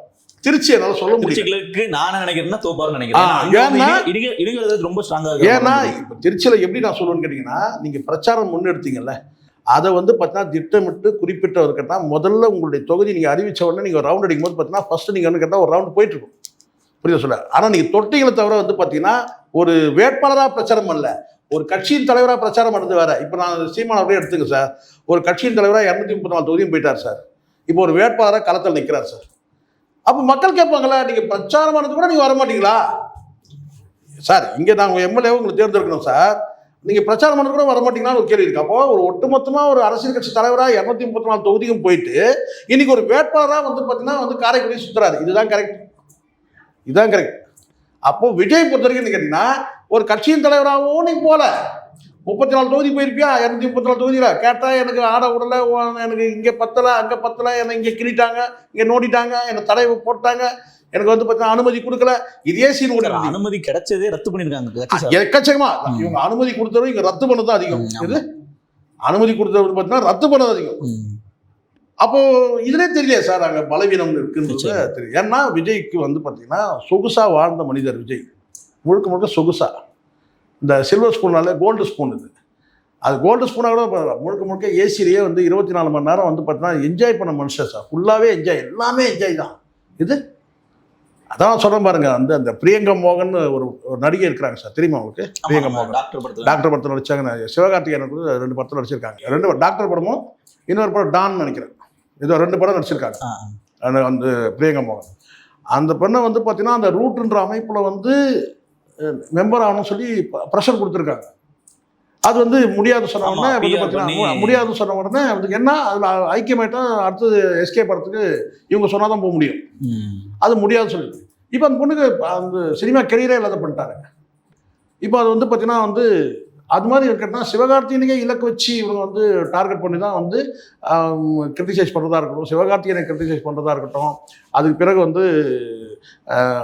திருச்சி என்னால சொல்ல முடியும். நான் நினைக்கிறேன்னா தோப்பாருன்னு நினைக்கிறேன். ரொம்ப ஸ்ட்ராங்கா. ஏன்னா இப்போ திருச்சியில் எப்படி நான் சொல்லுவேன்னு கேட்டீங்கன்னா, நீங்க பிரச்சாரம் முன்னெடுத்தீங்கல்ல, அதை வந்து பார்த்தீங்கன்னா திட்டமிட்டு குறிப்பிட்டவர் கேட்டால், முதல்ல உங்களுடைய தொகுதி நீங்கள் அறிவித்த உடனே நீங்கள் ரவுண்ட் அடிக்கும் போது பார்த்தீங்கன்னா ஃபர்ஸ்ட் நீங்கள் வந்து கேட்டால் ஒரு ரவுண்ட் போயிட்டு இருக்கும். புரியுது சொல்ல? ஆனால் நீங்கள் தொட்டிகளை தவிர வந்து பார்த்தீங்கன்னா ஒரு வேட்பாளராக பிரச்சாரம் பண்ணல, ஒரு கட்சியின் தலைவராக பிரச்சாரம் பண்ணது வேற. இப்போ நான் சீமான் அப்படியே எடுத்துங்க சார், ஒரு கட்சியின் தலைவராக 234 தொகுதியும் போயிட்டார் சார். இப்போ ஒரு வேட்பாளராக களத்தில் நிற்கிறார் சார். அப்போ மக்கள் கேட்பாங்களா, நீங்கள் பிரச்சாரம் பண்ணது கூட நீங்கள் வர மாட்டீங்களா சார்? இங்கே நாங்கள் எம்எல்ஏவை உங்களுக்கு தேர்ந்தெடுக்கணும் சார், நீங்கள் பிரச்சாரம் பண்ண கூட வர மாட்டீங்களான்னு ஒரு கேள்வி இருக்கு. அப்போ ஒரு ஒட்டுமொத்தமாக ஒரு அரசியல் கட்சி தலைவராக 234 தொகுதிக்கும் போயிட்டு இன்னைக்கு ஒரு வேட்பாளராக வந்து பார்த்தீங்கன்னா வந்து காரைக்குடி சுற்றுறாரு. இதுதான் கரெக்ட். அப்போ விஜய் பொறுத்த வரைக்கும் கேட்டீங்கன்னா, ஒரு கட்சியின் தலைவராகவும் நீ போல 34 தொகுதி போயிருப்பியா? 234 தொகுதியில் கேட்டால் எனக்கு ஆட உடலை, எனக்கு இங்கே பத்தலை, அங்கே பத்தலை, என்னை இங்கே கிள்ளிட்டாங்க, இங்கே நோண்டிட்டாங்க, என்னை தடை போட்டாங்க, எனக்கு வந்து பார்த்தீங்கன்னா அனுமதி கொடுக்கல. இதே சீன் ஓடி அனுமதி கிடைச்சதே ரத்து பண்ணியிருக்காங்க எக்கச்சக்கமா. இவங்க அனுமதி கொடுத்தவங்க இங்கே ரத்து பண்ணதான் அதிகம். இது அனுமதி கொடுத்தவங்க பார்த்தீங்கன்னா ரத்து பண்ணது அதிகம். அப்போ இதுலே தெரியலையே சார் அங்கே பலவீனம் இருக்குன்றது தெரியும். ஏன்னா விஜய்க்கு வந்து பார்த்தீங்கன்னா சொகுசா வாழ்ந்த மனிதர் விஜய், முழுக்க சொகுசா. இந்த சில்வர் ஸ்பூனால கோல்டு ஸ்பூன், அது கோல்டு ஸ்பூனாக கூட முழுக்க ஏசிலேயே வந்து 24 மணி நேரம் வந்து பார்த்தீங்கன்னா என்ஜாய் பண்ண மனுஷன் சார். ஃபுல்லாகவே என்ஜாய், எல்லாமே என்ஜாய் தான். இது அதான் சொல்கிறேன் பாருங்க, அந்த பிரியங்கா மோகன் ஒரு நடிகை இருக்கிறாங்க சார், தெரியுமா உங்களுக்கு? பிரியங்கா மோகன் டாக்டர் படத்தில் நடிச்சாங்க. சிவகார்த்திகேயன் 2 படத்தில் நடிச்சிருக்காங்க. 2 டாக்டர் படமும் இன்னொரு படம் டான் நினைக்கிறேன், ஏதோ 2 படம் நடிச்சிருக்காங்க அந்த பிரியங்கா மோகன். அந்த பெண்ணை வந்து பார்த்தீங்கன்னா அந்த ரூட்ன்ற அமைப்பில் வந்து மெம்பர் ஆகணும்னு சொல்லி ப்ரெஷர் கொடுத்துருக்காங்க. அது வந்து முடியாது சொன்ன உடனே வந்து பார்த்தீங்கன்னா முடியாதுன்னு சொன்ன உடனே அதுக்கு என்ன அதில் ஐக்கியமாயிட்டா அடுத்தது எஸ்கேப் ஆகிறதுக்கு இவங்க சொன்னால் தான் போக முடியும். அது முடியாதுன்னு சொல்லிட்டு இப்போ அந்த பொண்ணுக்கு அந்த சினிமா கெரியரே இல்லாத பண்ணிட்டாங்க. இப்போ அது வந்து பார்த்தீங்கன்னா வந்து அது மாதிரி இருக்கிறதுனா சிவகார்த்திகேயனையே இலக்கு வச்சு இவங்க வந்து டார்கெட் பண்ணி தான் வந்து கிரிட்டிசைஸ் பண்ணுறதா இருக்கட்டும், சிவகார்த்திகேயனை கிரிட்டிசைஸ் பண்ணுறதா இருக்கட்டும். அதுக்கு பிறகு வந்து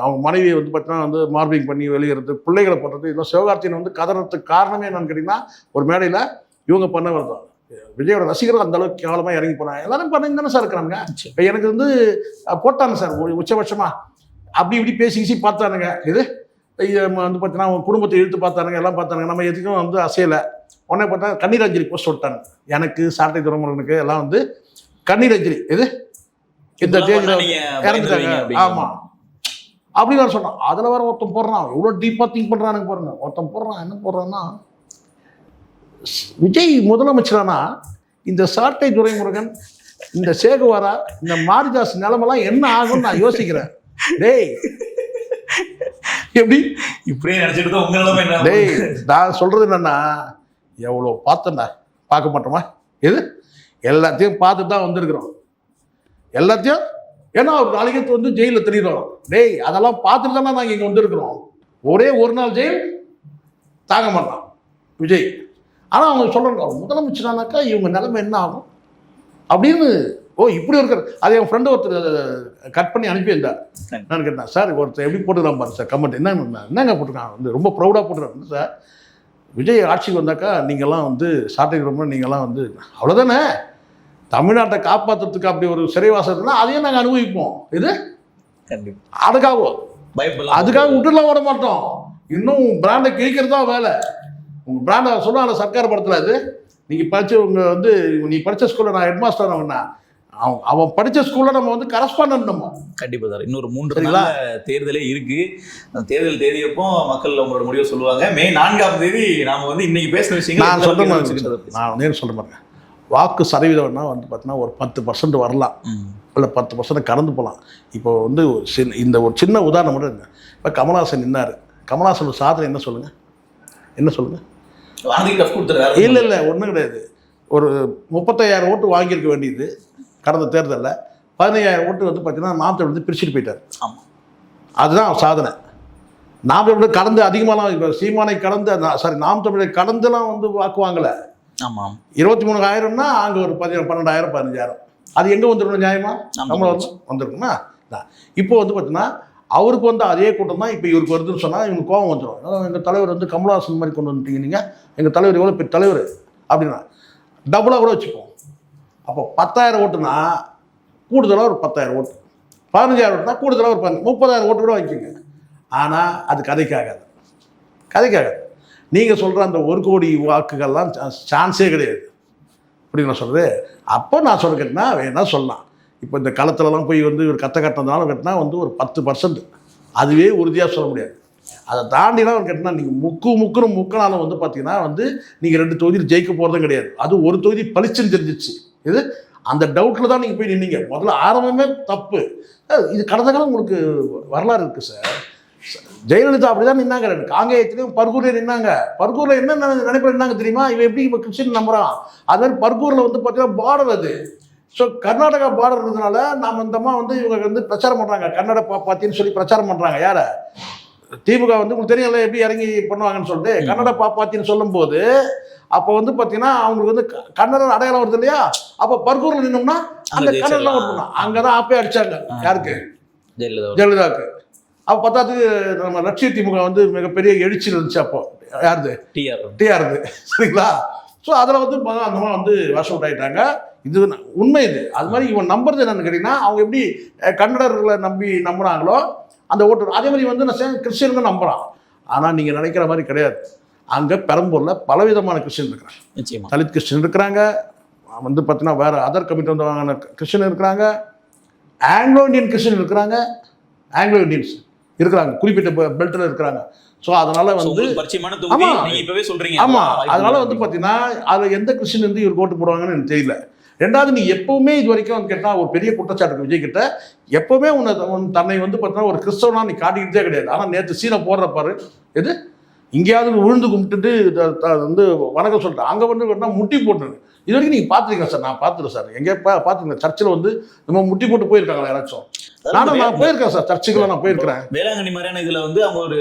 அவங்க மனைவியை வந்து பார்த்தீங்கன்னா வந்து மார்பிங் பண்ணி வெளியேறது, பிள்ளைகளை பண்ணுறது, இதெல்லாம் சிவகார்த்திகேயன் வந்து கதறதுக்கு காரணமே என்னன்னு கேட்டிங்கன்னா ஒரு மேடையில் இவங்க பண்ண வருதான். விஜயோட ரசிகர்கள் அந்த அளவுக்கு கேவலமாக இறங்கி போனாங்க. எல்லாரும் பண்ணி தானே சார் இருக்கிறாங்க. இப்போ எனக்கு வந்து போட்டாங்க சார் உச்சபட்சமாக அப்படி இப்படி பேசி பார்த்தானுங்க. இது வந்து பார்த்தீங்கன்னா அவங்க குடும்பத்தை இழுத்து பார்த்தானுங்க, எல்லாம் பார்த்தானுங்க. நம்ம எதுக்கும் வந்து அசையலை. உடனே பார்த்தா கண்ணீர் அஞ்சலி போஸ்ட் விட்டாங்க. எனக்கு சாட்டை துறைமுருகனுக்கு எல்லாம் வந்து கண்ணீர் அஞ்சலி இது இந்த தேதியில் இறந்துட்டாங்க. ஆமாம் அப்படின்னு நான் சொன்னேன். அதில் வேற ஒருத்தன் போடுறான், எவ்வளோ டீப்பாக திங்க் பண்ணுறானுங்க பாருங்க. ஒருத்தன் போடுறான், என்ன போடுறான்னா விஜய் முதலமைச்சரானா இந்த சாட்டை துரைமுருகன், இந்த சேகுவாரா, இந்த மாரிதாஸ் நிலமெல்லாம் என்ன ஆகும்னு நான் யோசிக்கிறேன். டேய் எப்படி இப்படியே நினைச்சிட்டு உங்க நிலைமை என்ன? டேய் நான் சொல்றது என்னன்னா, எவ்வளோ பார்த்தேன்டா, பார்க்க மாட்டோமா? எது எல்லாத்தையும் பார்த்து தான் வந்திருக்கிறோம். எல்லாத்தையும் ஏன்னா ஒரு நாளைக்கு வந்து ஜெயிலில் தெரியுறோம். டேய் அதெல்லாம் பார்த்துட்டு தானே நாங்கள் இங்கே வந்திருக்கிறோம். ஒரே ஒரு நாள் ஜெயில் தாங்க மாட்டான் விஜய். ஆனால் அவங்க சொல்கிறாங்க முதலமைச்சரானாக்கா இவங்க நிலைமை என்ன ஆகும் அப்படின்னு. இப்படி இருக்கிற அது என் ஃப்ரெண்டு ஒருத்தர் கட் பண்ணி அனுப்பியிருந்தார். நான் கேட்டேன், சார் ஒருத்தர் எப்படி போட்டுக்கலாம் பாரு சார் கமெண்ட் என்னங்க போட்டிருக்காங்க வந்து ரொம்ப ப்ரௌடாக போட்டுருக்காங்க சார். விஜய் ஆட்சிக்கு வந்தாக்கா நீங்கள்லாம் வந்து சாட்டை ரொம்ப நீங்கள்லாம் வந்து அவ்வளோதானே, தமிழ்நாட்டை காப்பாற்றுறதுக்கு அப்படி ஒரு சிறைவாசத்துனா அதையும் நாங்கள் அனுபவிப்போம். இது அதுக்காக விட்டுலாம் வர மாட்டோம். இன்னும் பிராண்டை கிழிக்கிறது தான் வேலை. உங்கள் பிராண்டை சொன்னால சர்க்கார் படத்தில் இது நீங்கள் படித்த உங்கள் வந்து நீ படித்த ஸ்கூலில் நான் ஹெட் மாஸ்டர் ஆகுனா அவன் படித்த ஸ்கூலில் நம்ம வந்து கரஸ்பாண்டன்ட் நம்ம. கண்டிப்பாக சார். இன்னொரு 3 நாள் தேர்தலே இருக்கு. அந்த தேர்தல் தேதியப்போ மக்கள் அவங்களோட முடிவை சொல்லுவாங்க. மே 4ஆம் தேதி நாம வந்து இன்னைக்கு பேசின விஷயங்கள் நான் சொல்ல மாட்டேன். வாக்கு சதவீதம்னா வந்து பார்த்தீங்கன்னா ஒரு 10% வரலாம், இல்லை 10% கடந்து போகலாம். இப்போ வந்து இந்த ஒரு சின்ன உதாரணம் மட்டும் இருங்க. இப்போ கமல்ஹாசன் நின்னார். கமல்ஹாசன் சாதனை என்ன சொல்லுங்க, என்ன சொல்லுங்க? இல்லை ஒன்றும் கிடையாது. ஒரு 35,000 ஓட்டு வாங்கியிருக்க வேண்டியது கடந்த தேர்தலில் 15,000 ஓட்டு வந்து பார்த்தீங்கன்னா நாம் தமிழ் வந்து பிரிச்சுட்டு போயிட்டார். அதுதான் சாதனை. நாம் தமிழ் கடந்து அதிகமாகலாம் இப்போ சீமானை கடந்து நாம் தமிழை கடந்துலாம் வந்து வாக்கு வாங்கலை. ஆமாம் 23,000னா அங்கே ஒரு 12,000 15,000 அது எங்கே வந்துடணும் நியாயமா நம்மளை வந்துருக்குன்னா. இப்போ வந்து பார்த்தீங்கன்னா அவருக்கு வந்து அதே கூட்டம் தான் இப்போ இவருக்கு வருதுன்னு சொன்னால் இவங்க கோபம் வந்துடும். எங்கள் தலைவர் வந்து கமல்ஹாசன் மாதிரி கொண்டு வந்துட்டீங்க, நீங்கள் எங்கள் தலைவர் எவ்வளோ பெரிய தலைவர் அப்படின்னா டபுளாக கூட வச்சுப்போம். அப்போ 10,000 ஓட்டுனா கூடுதலாக ஒரு 10,000 ஓட்டு, 15,000 ஓட்டுனா கூடுதலாக ஒரு 30,000 ஓட்டு கூட வைக்கிங்க. ஆனால் அது கதைக்காகாது. நீங்கள் சொல்கிற அந்த 1 கோடி வாக்குகள்லாம் சான்ஸே கிடையாது அப்படின்னு நான் சொல்கிறது. அப்போ நான் சொல்ல கேட்டினா வேணா சொல்லலாம். இப்போ இந்த களத்துலலாம் போய் வந்து ஒரு கட்டினாலும் கட்டினா வந்து ஒரு 10%, அதுவே உறுதியாக சொல்ல முடியாது. அதை தாண்டிலாம் ஒரு கட்டினா நீங்கள் முக்கினாலும் வந்து பார்த்தீங்கன்னா வந்து நீங்கள் 2 தொகுதியில் ஜெயிக்க போகிறதும் கிடையாது. அது ஒரு தொகுதி பளிச்சுன்னு தெரிஞ்சிச்சு. இது அந்த டவுட்டில் தான் நீங்கள் போய் நின்னீங்க. முதல்ல ஆரம்பமே தப்பு. இது கடந்த காலம் உங்களுக்கு வரலாறு இருக்குது சார். ஜெயலலிதா அப்படி தான் நின்னாங்க. காங்கேயத்துலேயும் பர்கூர்லேயும் நின்னாங்க. பர்கூரில் என்ன நினைப்பில் நின்னாங்க தெரியுமா? இவன் எப்படி இப்போ கிறிஸ்டின் நம்புறான். அது மாதிரி பர்கூரில் வந்து பார்த்தீங்கன்னா பார்டர் அது. ஸோ கர்நாடகா பார்டர் இருந்ததுனால நாம் இந்தம்மா வந்து இவங்க வந்து பிரச்சாரம் பண்ணுறாங்க. கன்னட பாப்பாத்தின்னு சொல்லி பிரச்சாரம் பண்ணுறாங்க. யாரை? திமுக வந்து உங்களுக்கு தெரியல எப்படி இறங்கி பண்ணுவாங்கன்னு சொல்லிட்டு கன்னட பாப்பாத்தின்னு சொல்லும்போது அப்போ வந்து பார்த்தீங்கன்னா அவங்களுக்கு வந்து கன்னடம் அடையாளம் வருது இல்லையா? அப்போ பர்கூரில் நின்னோம்னா அந்த கன்னடெலாம் வரணும். அங்கே தான் ஆப்பே அடித்தாங்க. யாருக்கு? ஜெயலலிதாவுக்கு. அப்போ பார்த்தாதுக்கு நம்ம லட்சிய திமுக வந்து மிகப்பெரிய எழுச்சி இருந்துச்சு. அப்போ யாருது? டிஆர். சரிங்களா? ஸோ அதில் வந்து அந்த மாதிரி வந்து வாஷ் அவுட் ஆகிட்டாங்க. இது உண்மை. இது அது மாதிரி இவன் நம்புறது என்னன்னு கேட்டிங்கன்னா அவங்க எப்படி கன்னடர்களை நம்புகிறாங்களோ அந்த ஓட்டு அதே மாதிரி வந்து நான் கிறிஸ்டியனுக்கும் நம்புகிறான். ஆனால் நீங்கள் நினைக்கிற மாதிரி கிடையாது. அங்கே பெரம்பூரில் பலவிதமான கிறிஸ்டின் இருக்கிறாங்க. தலித் கிறிஸ்டின் இருக்கிறாங்க, வந்து பார்த்தீங்கன்னா வேறு அதர் கமிட்டி வந்து வாங்கின கிறிஸ்டின் இருக்கிறாங்க, ஆங்கிலோ இண்டியன் கிறிஸ்டின் இருக்கிறாங்க, ஆங்கிலோ இண்டியன்ஸ் இருக்கிறாங்க, குறிப்பிட்ட பெல்ட்டில் இருக்கிறாங்க. ஸோ அதனால் வந்து ஆமாம் அதனால் வந்து பார்த்தீங்கன்னா அதில் எந்த கிறிஸ்டின் வந்து இவருக்கு ஓட்டு போடுவாங்கன்னு எனக்கு தெரியல. ரெண்டாவது, நீ எப்பவுமே இது வரைக்கும் வந்து கேட்டால் ஒரு பெரிய குற்றச்சாட்டு விஜய் கிட்ட எப்பவுமே தன்னை வந்து பார்த்தீங்கன்னா ஒரு கிறிஸ்தவனா நீ காட்டிக்கிட்டே கிடையாது. ஆனால் நேற்று சீனை போடுற பாரு, எது இங்கேயாவது விழுந்து கும்பிட்டுட்டு வந்து வணக்கம் சொல்லிட்டு அங்கே வந்து முட்டி போட்டு இது வரைக்கும் நீங்கள் பார்த்துருக்கீங்க சார்? நான் பார்த்துருக்கேன் சார். எங்கேயா பார்த்துருக்கேன் சர்ச்சில் வந்து நம்ம முட்டி போட்டு போயிருக்காங்களா யாராச்சும்? நான் போயிருக்கேன் சார், சர்ச்சுக்குள்ள நான் போயிருக்கிறேன். வேளாங்கண்ணி மாதிரியான இதுல வந்து அவங்க ஒரு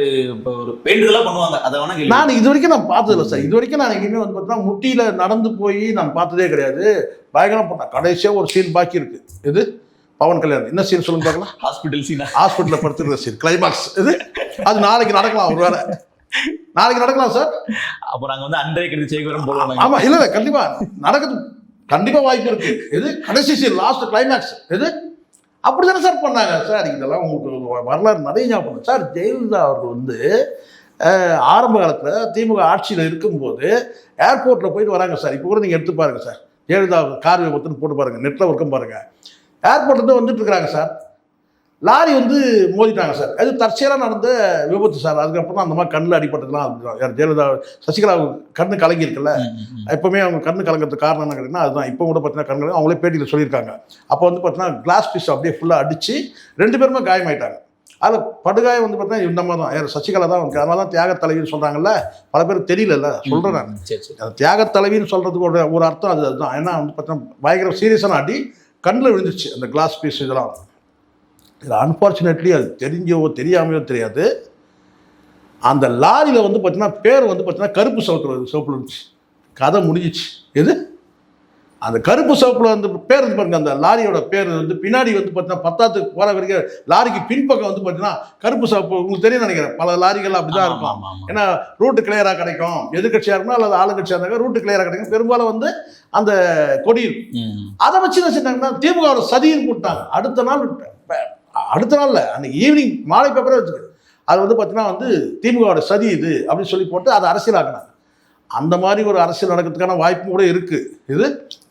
வேண்டுதலா பண்ணுவாங்க. அதை வேணா நான் இது வரைக்கும் நான் பார்த்ததில்லை சார். இது வரைக்கும் நான் எங்கேயுமே வந்து பார்த்தீங்கன்னா முட்டியில நடந்து போய் நான் பார்த்ததே கிடையாது. பயங்கரம் போட்டேன். கடைசியாக ஒரு சீன் பாக்கி இருக்கு. இது பவன் கல்யாணம் என்ன சீன் சொல்லுங்க பார்க்கலாம். ஹாஸ்பிட்டல் சீன், ஹாஸ்பிட்டலில் படுத்துருக்க சீன் கிளைமாக்ஸ். இது அது நாளைக்கு நடக்கலாம். ஒரு வேலை நாளைக்கு நடக்கலாம் சார். அப்போ நாங்க வந்து அன்றைய கருதி சேகரம் போடுவோம். ஆமா, இல்லை கண்டிப்பா நடக்குது, கண்டிப்பா வாய்ப்பு இருக்கு. இது கடைசி சீன், லாஸ்ட் கிளைமேக்ஸ். இது அப்படிதானே சார் பண்ணாங்க சார். இதெல்லாம் உங்களுக்கு வரலாறு நிறைய ஞாபகம் சார். ஜெயலலிதா அவர்கள் வந்து ஆரம்ப காலத்தில் திமுக ஆட்சியில் இருக்கும்போது ஏர்போர்ட்டில் போயிட்டு வராங்க சார். இப்போ கூட நீங்கள் எடுத்து பாருங்க சார், ஜெயலலிதா கார் விபத்துன்னு போட்டு பாருங்க, நெட்டில் ஒர்க்கும் பாருங்க. ஏர்போர்ட்லேருந்து வந்துட்டு இருக்கிறாங்க சார், லாரி வந்து மோதிட்டாங்க சார். அது தற்செயலாக நடந்த விபத்து சார். அதுக்கப்புறம் தான் அந்த மாதிரி கண்ணில் அடிப்பட்டதுலாம் யார் ஜெயலலிதா சசிகலா கண்ணு கலங்கியிருக்குல்ல. எப்போவுமே அவங்க கண்ணு கலங்கிறதுக்கு காரணம் என்ன கேட்டிங்கன்னா அதுதான். இப்போ கூட பார்த்தீங்கன்னா கண்ணு அவங்களே பேட்டியில் சொல்லியிருக்காங்க. அப்போ வந்து பார்த்தீங்கன்னா கிளாஸ் பீஸ் அப்படியே ஃபுல்லாக அடித்து 2 பேருமே காயமாயிட்டாங்க. அதில் படுகாயம் வந்து பார்த்தீங்கன்னா இந்த மாதிரி தான் யார் சசிகலா தான். அதனால தான் தியாக தலைவின்னு சொல்கிறாங்கல்ல, பல பேருக்கு தெரியல சொல்கிறேன் நான். அந்த தியாக தலைவின்னு சொல்கிறதுக்கு ஒரு அர்த்தம் அதுதான். ஏன்னா வந்து பார்த்தீங்கன்னா பயங்கர சீரியஸான அடி கண்ணில் விழுந்துச்சு அந்த கிளாஸ் பீஸ் இதெல்லாம். இதில் அன்ஃபார்ச்சுனேட்லி அது தெரிஞ்சோ தெரியாமையோ தெரியாது, அந்த லாரியில் வந்து பார்த்தீங்கன்னா பேர் வந்து பார்த்தீங்கன்னா கருப்பு சிவப்பில் இருந்துச்சு. கதை முடிஞ்சிச்சு. எது அந்த கருப்பு சிவப்பில் வந்து பேர் வந்து பாருங்க, அந்த லாரியோட பேர் வந்து பின்னாடி வந்து பார்த்தீங்கன்னா 10th போகிற வரைக்கும் லாரிக்கு பின்பக்கம் வந்து பார்த்தீங்கன்னா கருப்பு சிவப்பு உங்களுக்கு தெரியும் நினைக்கிறேன். பல லாரிகள் அப்படி தான் இருக்கும். ஏன்னா ரூட்டு கிளியராக கிடைக்கும், எதிர்கட்சியாக இருக்கணும் அல்லது ஆளுங்கட்சியாக இருந்தாங்க ரூட்டு கிளியராக கிடைக்கும். பெரும்பாலும் வந்து அந்த கொடியில் அதை வச்சு என்ன செஞ்சாங்கன்னா திமுக சதின்னு போட்டாங்க. அடுத்த நாள்ல அன்னைக்கு ஈவினிங் மாலை பேப்பரே வச்சுருக்கு. அது வந்து பார்த்தீங்கன்னா வந்து திமுகவோட சதி இது அப்படின்னு சொல்லி போட்டு அதை அரசியலாக்குனாங்க. அந்த மாதிரி ஒரு அரசியல் நடக்கிறதுக்கான வாய்ப்பும் கூட இருக்கு. இது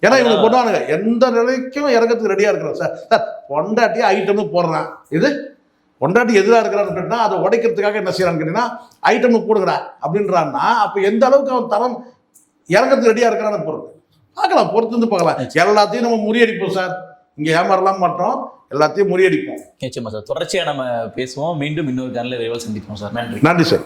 ஏன்னா இவங்க போட்டானுங்க எந்த நிலைக்கும் இறங்கிறதுக்கு ரெடியாக இருக்கிறோம் சார். சார் பொண்டாட்டியே ஐட்டம்னு போடுறான். இது பொண்டாட்டி எதிராக இருக்கிறான்னு கேட்டால் அதை உடைக்கிறதுக்காக என்ன செய்யறான்னு கேட்டீங்கன்னா ஐட்டம்னு போடுகிறா அப்படின்றான்னா அப்போ எந்த அளவுக்கு அவன் தரம் இறங்கிறதுக்கு ரெடியாக இருக்கிறான்னு பொருள் பார்க்கலாம், பொறுத்து வந்து பார்க்கலாம். எல்லாத்தையும் நம்ம முறியடிப்போம் சார். இங்கே ஏமாறலாம் மாட்டோம், எல்லாத்தையும் முறியடிப்போம். நிச்சயமா சார். தொடர்ச்சியாக நம்ம பேசுவோம். மீண்டும் இன்னொரு சேனலில் விரைவில் சந்திப்போம் சார். நன்றி. நன்றி சார்.